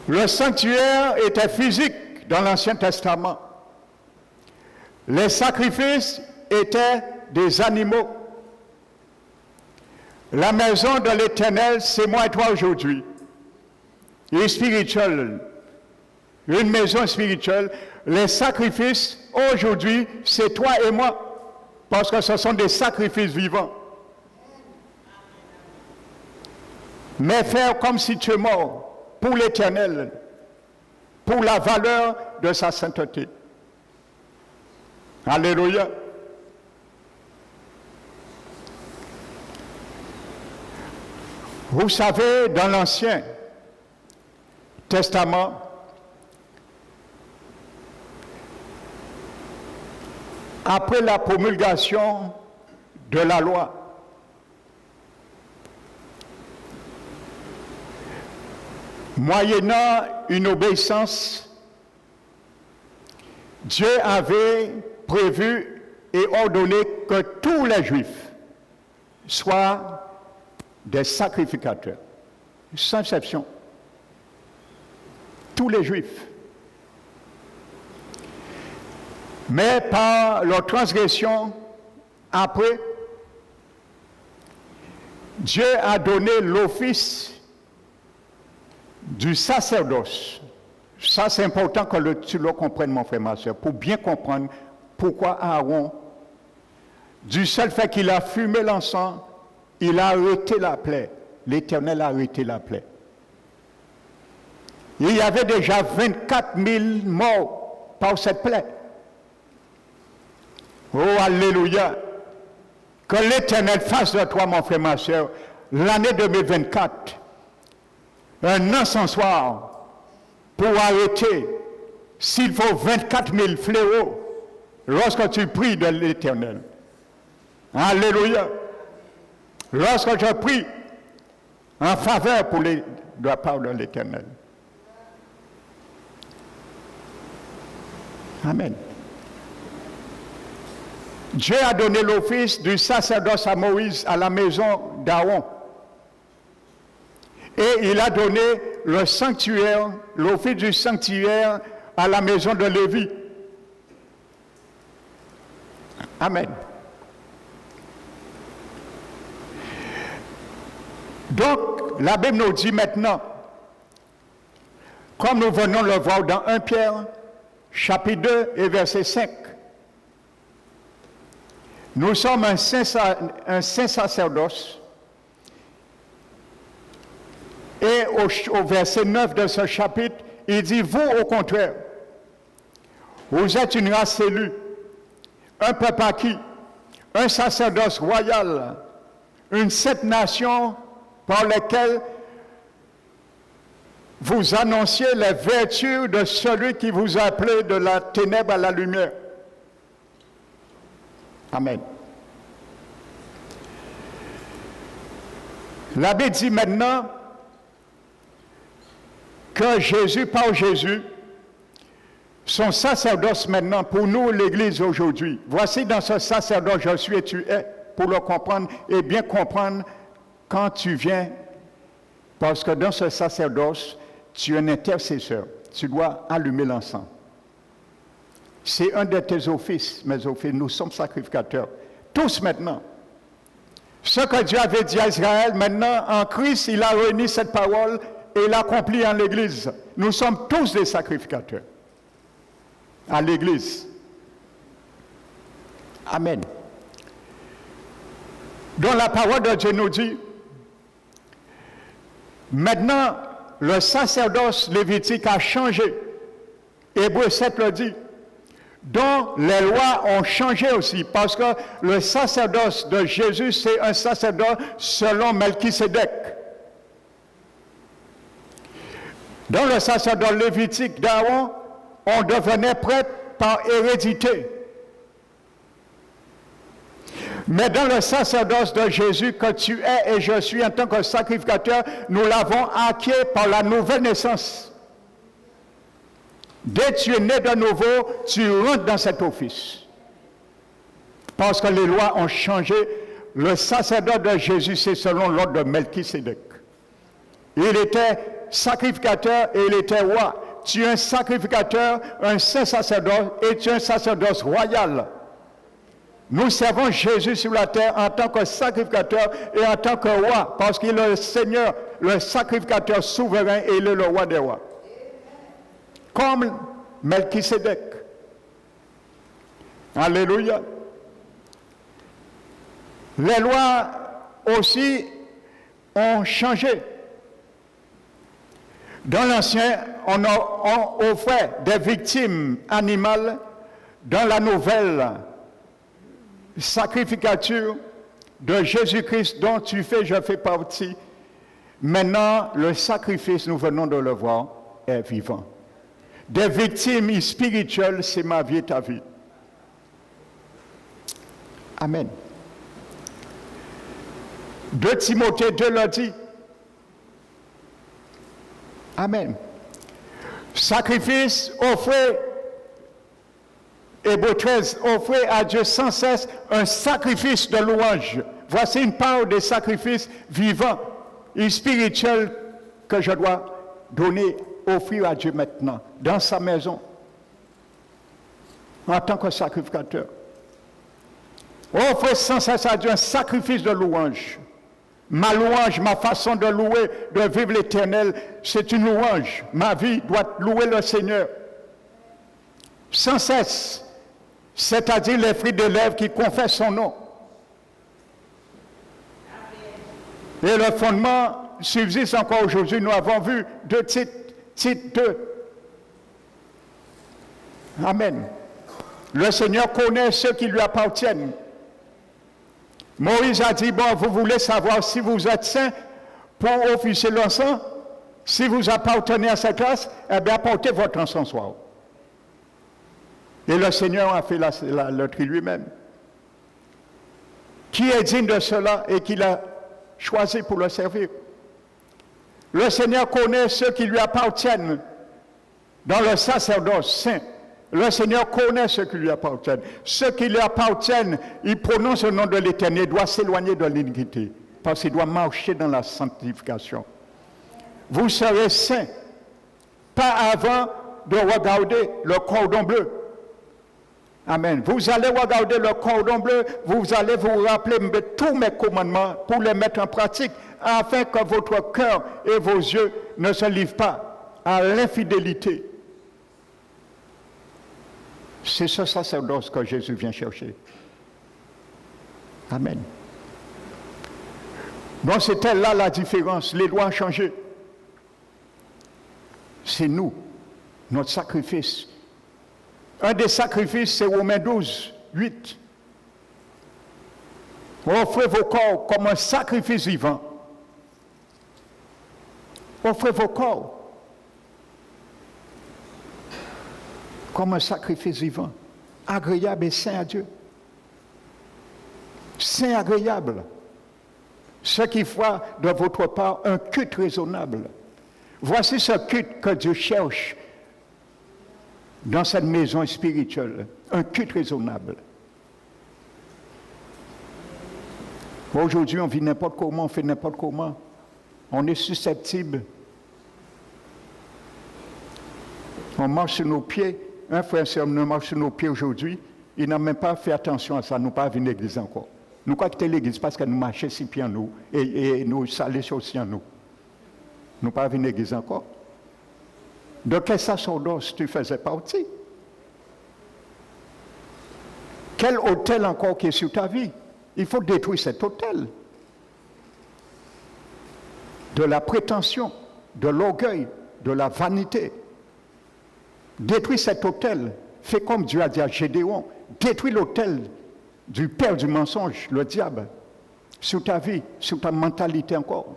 Le sanctuaire était physique dans l'Ancien Testament. Les sacrifices étaient des animaux. La maison de l'Éternel, c'est moi et toi aujourd'hui. Et spirituel. Une maison spirituelle. Les sacrifices, aujourd'hui, c'est toi et moi. Parce que ce sont des sacrifices vivants. Mais faire comme si tu es mort pour l'Éternel, pour la valeur de sa sainteté. Alléluia. Vous savez, dans l'Ancien Testament, après la promulgation de la loi, moyennant une obéissance, Dieu avait prévu et ordonné que tous les Juifs soient des sacrificateurs, sans exception. Tous les Juifs. Mais par leur transgression, après, Dieu a donné l'office du sacerdoce. Ça, c'est important que tu le comprennes, mon frère, ma soeur, pour bien comprendre pourquoi Aaron, du seul fait qu'il a fumé l'encens, il a arrêté la plaie. L'Éternel a arrêté la plaie. Il y avait déjà 24 000 morts par cette plaie. Oh, alléluia! Que l'Éternel fasse de toi, mon frère, ma soeur, l'année 2024, un encensoir pour arrêter, s'il faut 24 000 fléaux, lorsque tu pries de l'Éternel. Alléluia! Lorsque je prie en faveur pour de la part de l'Éternel. Amen. Dieu a donné l'office du sacerdoce à Moïse à la maison d'Aaron. Et il a donné le sanctuaire, l'office du sanctuaire à la maison de Lévi. Amen. Donc, la Bible nous dit maintenant, comme nous venons le voir dans 1 Pierre, chapitre 2 et verset 5, nous sommes un saint sacerdoce. Et au verset 9 de ce chapitre, il dit, vous au contraire, vous êtes une race élue, un peuple acquis, un sacerdoce royal, une sainte nation par laquelle vous annonciez les vertus de celui qui vous a appelé de la ténèbre à la lumière. Amen. La Bible dit maintenant que Jésus, par Jésus, son sacerdoce maintenant pour nous, l'Église aujourd'hui. Voici dans ce sacerdoce, je suis et tu es, pour le comprendre et bien comprendre quand tu viens, parce que dans ce sacerdoce, tu es un intercesseur. Tu dois allumer l'encens. C'est un de tes offices, mes offices. Nous sommes sacrificateurs. Tous maintenant. Ce que Dieu avait dit à Israël, maintenant, en Christ, il a réuni cette parole et l'accomplit en l'Église. Nous sommes tous des sacrificateurs. À l'Église. Amen. Donc la parole de Dieu nous dit, maintenant, le sacerdoce lévitique a changé. Hébreux 7 le dit. Donc les lois ont changé aussi, parce que le sacerdoce de Jésus, c'est un sacerdoce selon Melchisédek. Dans le sacerdoce lévitique d'Aaron, on devenait prêtre par hérédité. Mais dans le sacerdoce de Jésus que tu es et je suis en tant que sacrificateur, nous l'avons acquis par la nouvelle naissance. Dès que tu es né de nouveau, tu rentres dans cet office. Parce que les lois ont changé. Le sacerdoce de Jésus, c'est selon l'ordre de Melchisédek. Il était sacrificateur et il était roi. Tu es un sacrificateur, un saint sacerdoce et tu es un sacerdoce royal. Nous servons Jésus sur la terre en tant que sacrificateur et en tant que roi, parce qu'il est le Seigneur, le sacrificateur souverain et il est le roi des rois. Comme Melchisédek. Alléluia. Les lois aussi ont changé. Dans l'Ancien, on offrait des victimes animales. Dans la nouvelle sacrificature de Jésus-Christ dont tu fais, je fais partie, maintenant le sacrifice, nous venons de le voir, est vivant. Des victimes spirituelles, c'est ma vie et ta vie. Amen. 2 Timothée 2 le dit. Amen. Sacrifice, offrez, Hébreux 13, offrez à Dieu sans cesse un sacrifice de louange. Voici une part des sacrifices vivants et spirituels que je dois donner, offrir à Dieu maintenant, dans sa maison, en tant que sacrificateur. Offrez sans cesse à Dieu un sacrifice de louange. Ma louange, ma façon de louer, de vivre l'Éternel, c'est une louange. Ma vie doit louer le Seigneur. Sans cesse, c'est-à-dire les fruits des lèvres qui confessent son nom. Et le fondement subsiste encore aujourd'hui. Nous avons vu 2 Tite 2. Amen. Le Seigneur connaît ceux qui lui appartiennent. Moïse a dit, bon, vous voulez savoir si vous êtes saints pour officier l'encens? Si vous appartenez à cette race, eh bien, apportez votre encensoir. Et le Seigneur a fait le tri lui-même. Qui est digne de cela et qui l'a choisi pour le servir? Le Seigneur connaît ceux qui lui appartiennent dans le sacerdoce saint. Le Seigneur connaît ceux qui lui appartiennent. Ceux qui lui appartiennent, ils prononcent le nom de l'Éternel. Il doit s'éloigner de l'iniquité parce qu'il doit marcher dans la sanctification. Vous serez saints, pas avant de regarder le cordon bleu. Amen. Vous allez regarder le cordon bleu, vous allez vous rappeler tous mes commandements pour les mettre en pratique, afin que votre cœur et vos yeux ne se livrent pas à l'infidélité. C'est ce sacerdoce que Jésus vient chercher. Amen. Donc c'était là la différence. Les lois ont changé. C'est nous, notre sacrifice. Un des sacrifices, c'est Romains 12, 8. Offrez vos corps comme un sacrifice vivant. Offrez vos corps comme un sacrifice vivant, agréable et saint à Dieu. Saint agréable. Ce qui fera de votre part un culte raisonnable. Voici ce culte que Dieu cherche dans cette maison spirituelle, un culte raisonnable. Aujourd'hui, on vit n'importe comment, on fait n'importe comment. On est susceptible. On marche sur nos pieds. Un frère et sœur ne marche sur nos pieds aujourd'hui. Il n'a même pas fait attention à ça. Nous pas venir à l'église encore. Nous croyons que l'église parce que nous marchons si pieds en nous et nous salons aussi en nous. Nous pas venir à l'église encore. De quel sacerdoce tu faisais partie? Quel autel encore qui est sur ta vie? Il faut détruire cet autel. De la prétention, de l'orgueil, de la vanité. Détruis cet autel. Fais comme Dieu a dit à Gédéon. Détruis l'autel du père du mensonge, le diable, sur ta vie, sur ta mentalité encore.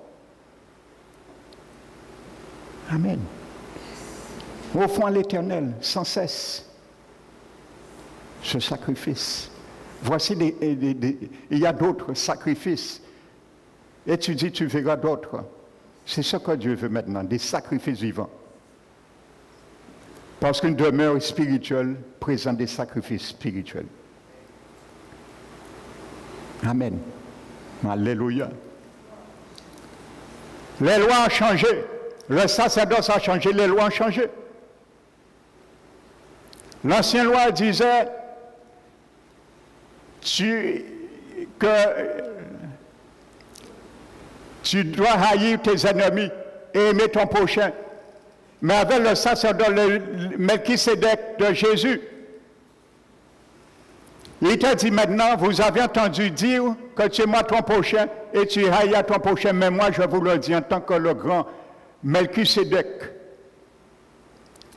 Amen. Offrons à l'Éternel sans cesse ce sacrifice. Voici il y a d'autres sacrifices. Étudie, tu verras d'autres. C'est ce que Dieu veut maintenant, des sacrifices vivants. Parce qu'une demeure spirituelle présente des sacrifices spirituels. Amen. Alléluia. Les lois ont changé. Le sacerdoce a changé, les lois ont changé. L'ancienne loi disait, tu dois haïr tes ennemis et aimer ton prochain. Mais avec le sacerdoce Melchisédek de Jésus, il t'a dit maintenant, vous avez entendu dire que tu aimes ton prochain et tu haïs ton prochain, mais moi je vous le dis en tant que le grand Melchisédek,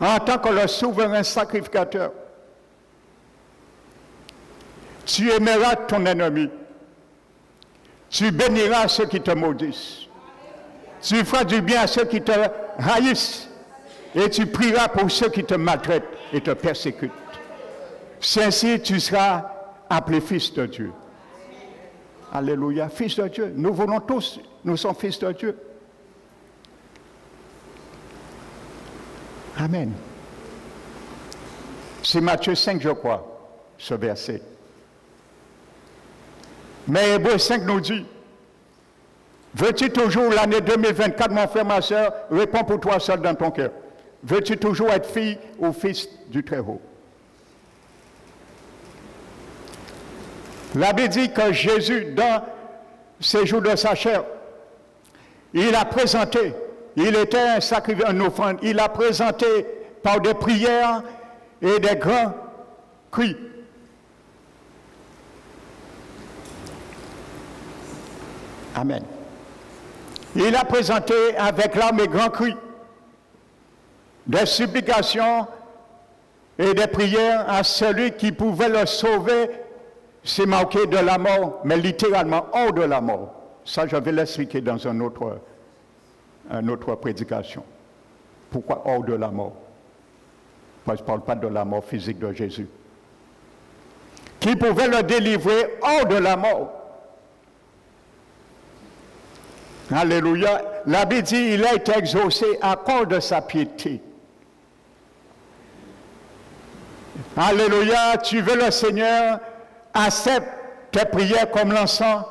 en tant que le souverain sacrificateur, tu aimeras ton ennemi, tu béniras ceux qui te maudissent, tu feras du bien à ceux qui te haïssent et tu prieras pour ceux qui te maltraitent et te persécutent. C'est ainsi que tu seras appelé fils de Dieu. Alléluia, fils de Dieu. Nous voulons tous, nous sommes fils de Dieu. Amen. C'est Matthieu 5, je crois, ce verset. Mais Hébreux 5 nous dit, veux-tu toujours l'année 2024, mon frère, ma soeur, réponds pour toi seul dans ton cœur. Veux-tu toujours être fille ou fils du Très-Haut? La Bible dit que Jésus, dans ses jours de sa chair, il a présenté, il était un sacrifice, une offrande, il a présenté par des prières et des grands cris. Amen. Il a présenté avec larmes et grands cris des supplications et des prières à celui qui pouvait le sauver. C'est marqué de la mort, mais littéralement hors de la mort. Ça, je vais l'expliquer dans une autre prédication. Pourquoi hors de la mort? Parce que je ne parle pas de la mort physique de Jésus. Qui pouvait le délivrer hors de la mort. Alléluia. La Bible dit il a été exaucé à cause de sa piété. Alléluia. Tu veux le Seigneur, accepte tes prières comme l'encens,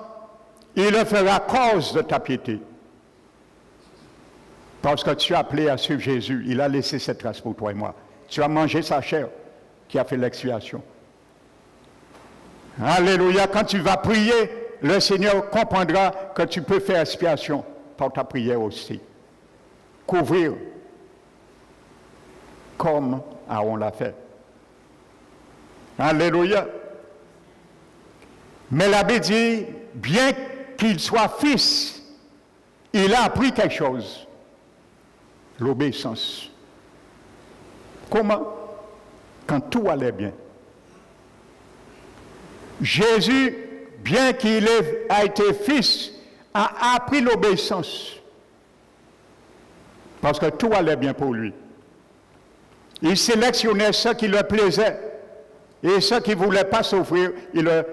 il le fera à cause de ta piété. Parce que tu as appelé à suivre Jésus, il a laissé cette trace pour toi et moi. Tu as mangé sa chair qui a fait l'expiation. Alléluia. Quand tu vas prier, le Seigneur comprendra que tu peux faire expiation par ta prière aussi. Couvrir comme Aaron l'a fait. Alléluia. Mais la Bible dit, bien qu'il soit fils, il a appris quelque chose. L'obéissance. Comment? Quand tout allait bien. Jésus, bien qu'il ait été fils, a appris l'obéissance. Parce que tout allait bien pour lui. Il sélectionnait ce qui le plaisait. Et ceux qui ne voulaient pas souffrir, il le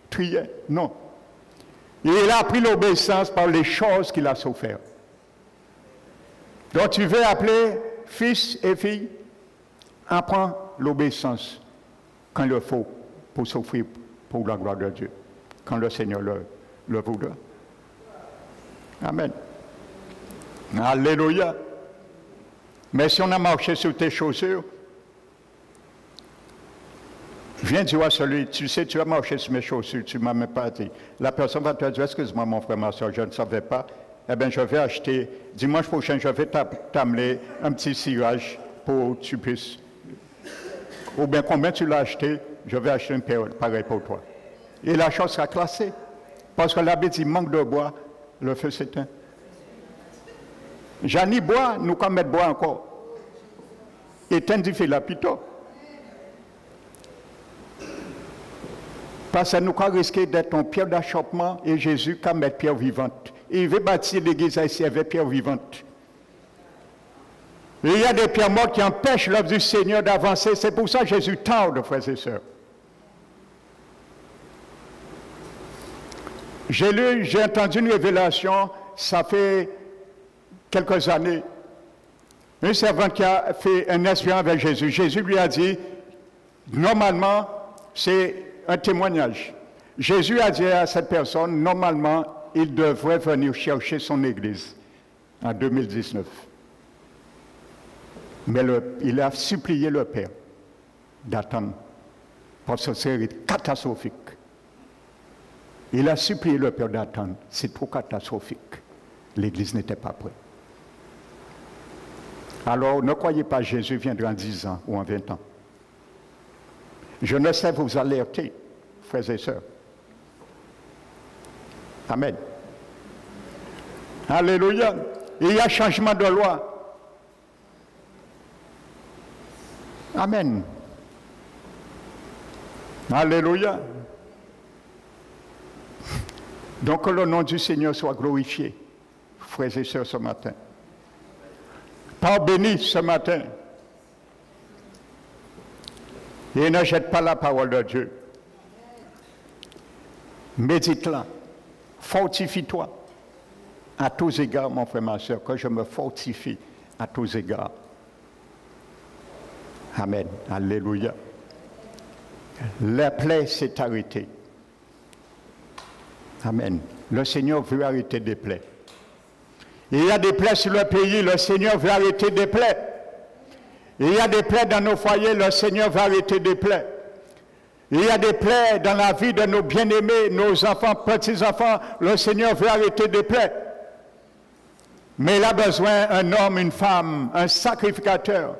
triait. Non. Il a appris l'obéissance par les choses qu'il a souffert. Donc tu veux appeler fils et fille, apprends l'obéissance quand il le faut pour souffrir pour la gloire de Dieu, quand le Seigneur le voudra. Amen. Alléluia. Mais si on a marché sur tes chaussures, viens dire à celui, tu sais, tu as marché sur mes chaussures, tu ne m'as même pas dit. La personne va te dire, excuse-moi mon frère, ma soeur, je ne savais pas. Eh bien, je vais acheter, dimanche prochain, je vais t'amener un petit cirage pour que tu puisses. Ou bien combien tu l'as acheté, je vais acheter une paire pareil pour toi. Et la chose sera classée. Parce que la Bible dit, manque de bois, le feu s'éteint. J'en ai bois, nous quand mettre bois encore. Éteindre du feu là plutôt. Parce que nous avons risqué d'être en pierre d'achoppement et Jésus quand mettre pierre vivante. Il veut bâtir l'église ici avec pierre vivante. Et il y a des pierres mortes qui empêchent l'œuvre du Seigneur d'avancer. C'est pour ça que Jésus tarde, frères et sœurs. J'ai entendu une révélation, ça fait quelques années. Un servant qui a fait un expérience avec Jésus. Jésus lui a dit, normalement, c'est un témoignage. Jésus a dit à cette personne, normalement, il devrait venir chercher son église en 2019. Mais il a supplié le Père d'attendre Parce que c'est catastrophique. Il a supplié le Père d'attendre. C'est trop catastrophique. L'Église n'était pas prête. Alors, ne croyez pas que Jésus viendra en 10 ans ou en 20 ans. Je ne sais vous alerter, frères et sœurs. Amen. Alléluia. Il y a changement de loi. Amen. Alléluia. Donc que le nom du Seigneur soit glorifié, frères et sœurs, ce matin. Pas béni ce matin. Et ne jette pas la parole de Dieu. Médite-la. Fortifie-toi. À tous égards, mon frère, ma soeur, que je me fortifie à tous égards. Amen. Alléluia. La plaie s'est arrêtée. Amen. Le Seigneur veut arrêter des plaies. Il y a des plaies sur le pays, le Seigneur veut arrêter des plaies. Il y a des plaies dans nos foyers, le Seigneur veut arrêter des plaies. Il y a des plaies dans la vie de nos bien-aimés, nos enfants, petits-enfants, le Seigneur veut arrêter des plaies. Mais il a besoin d'un homme, une femme, un sacrificateur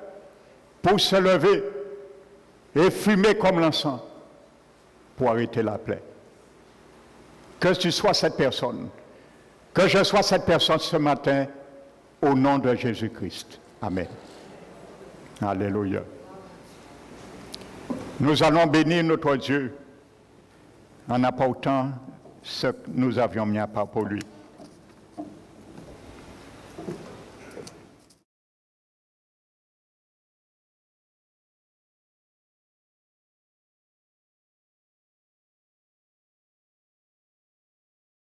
pour se lever et fumer comme l'encens pour arrêter la plaie. Que tu sois cette personne, que je sois cette personne ce matin, au nom de Jésus-Christ. Amen. Alléluia. Nous allons bénir notre Dieu en apportant ce que nous avions mis à part pour lui.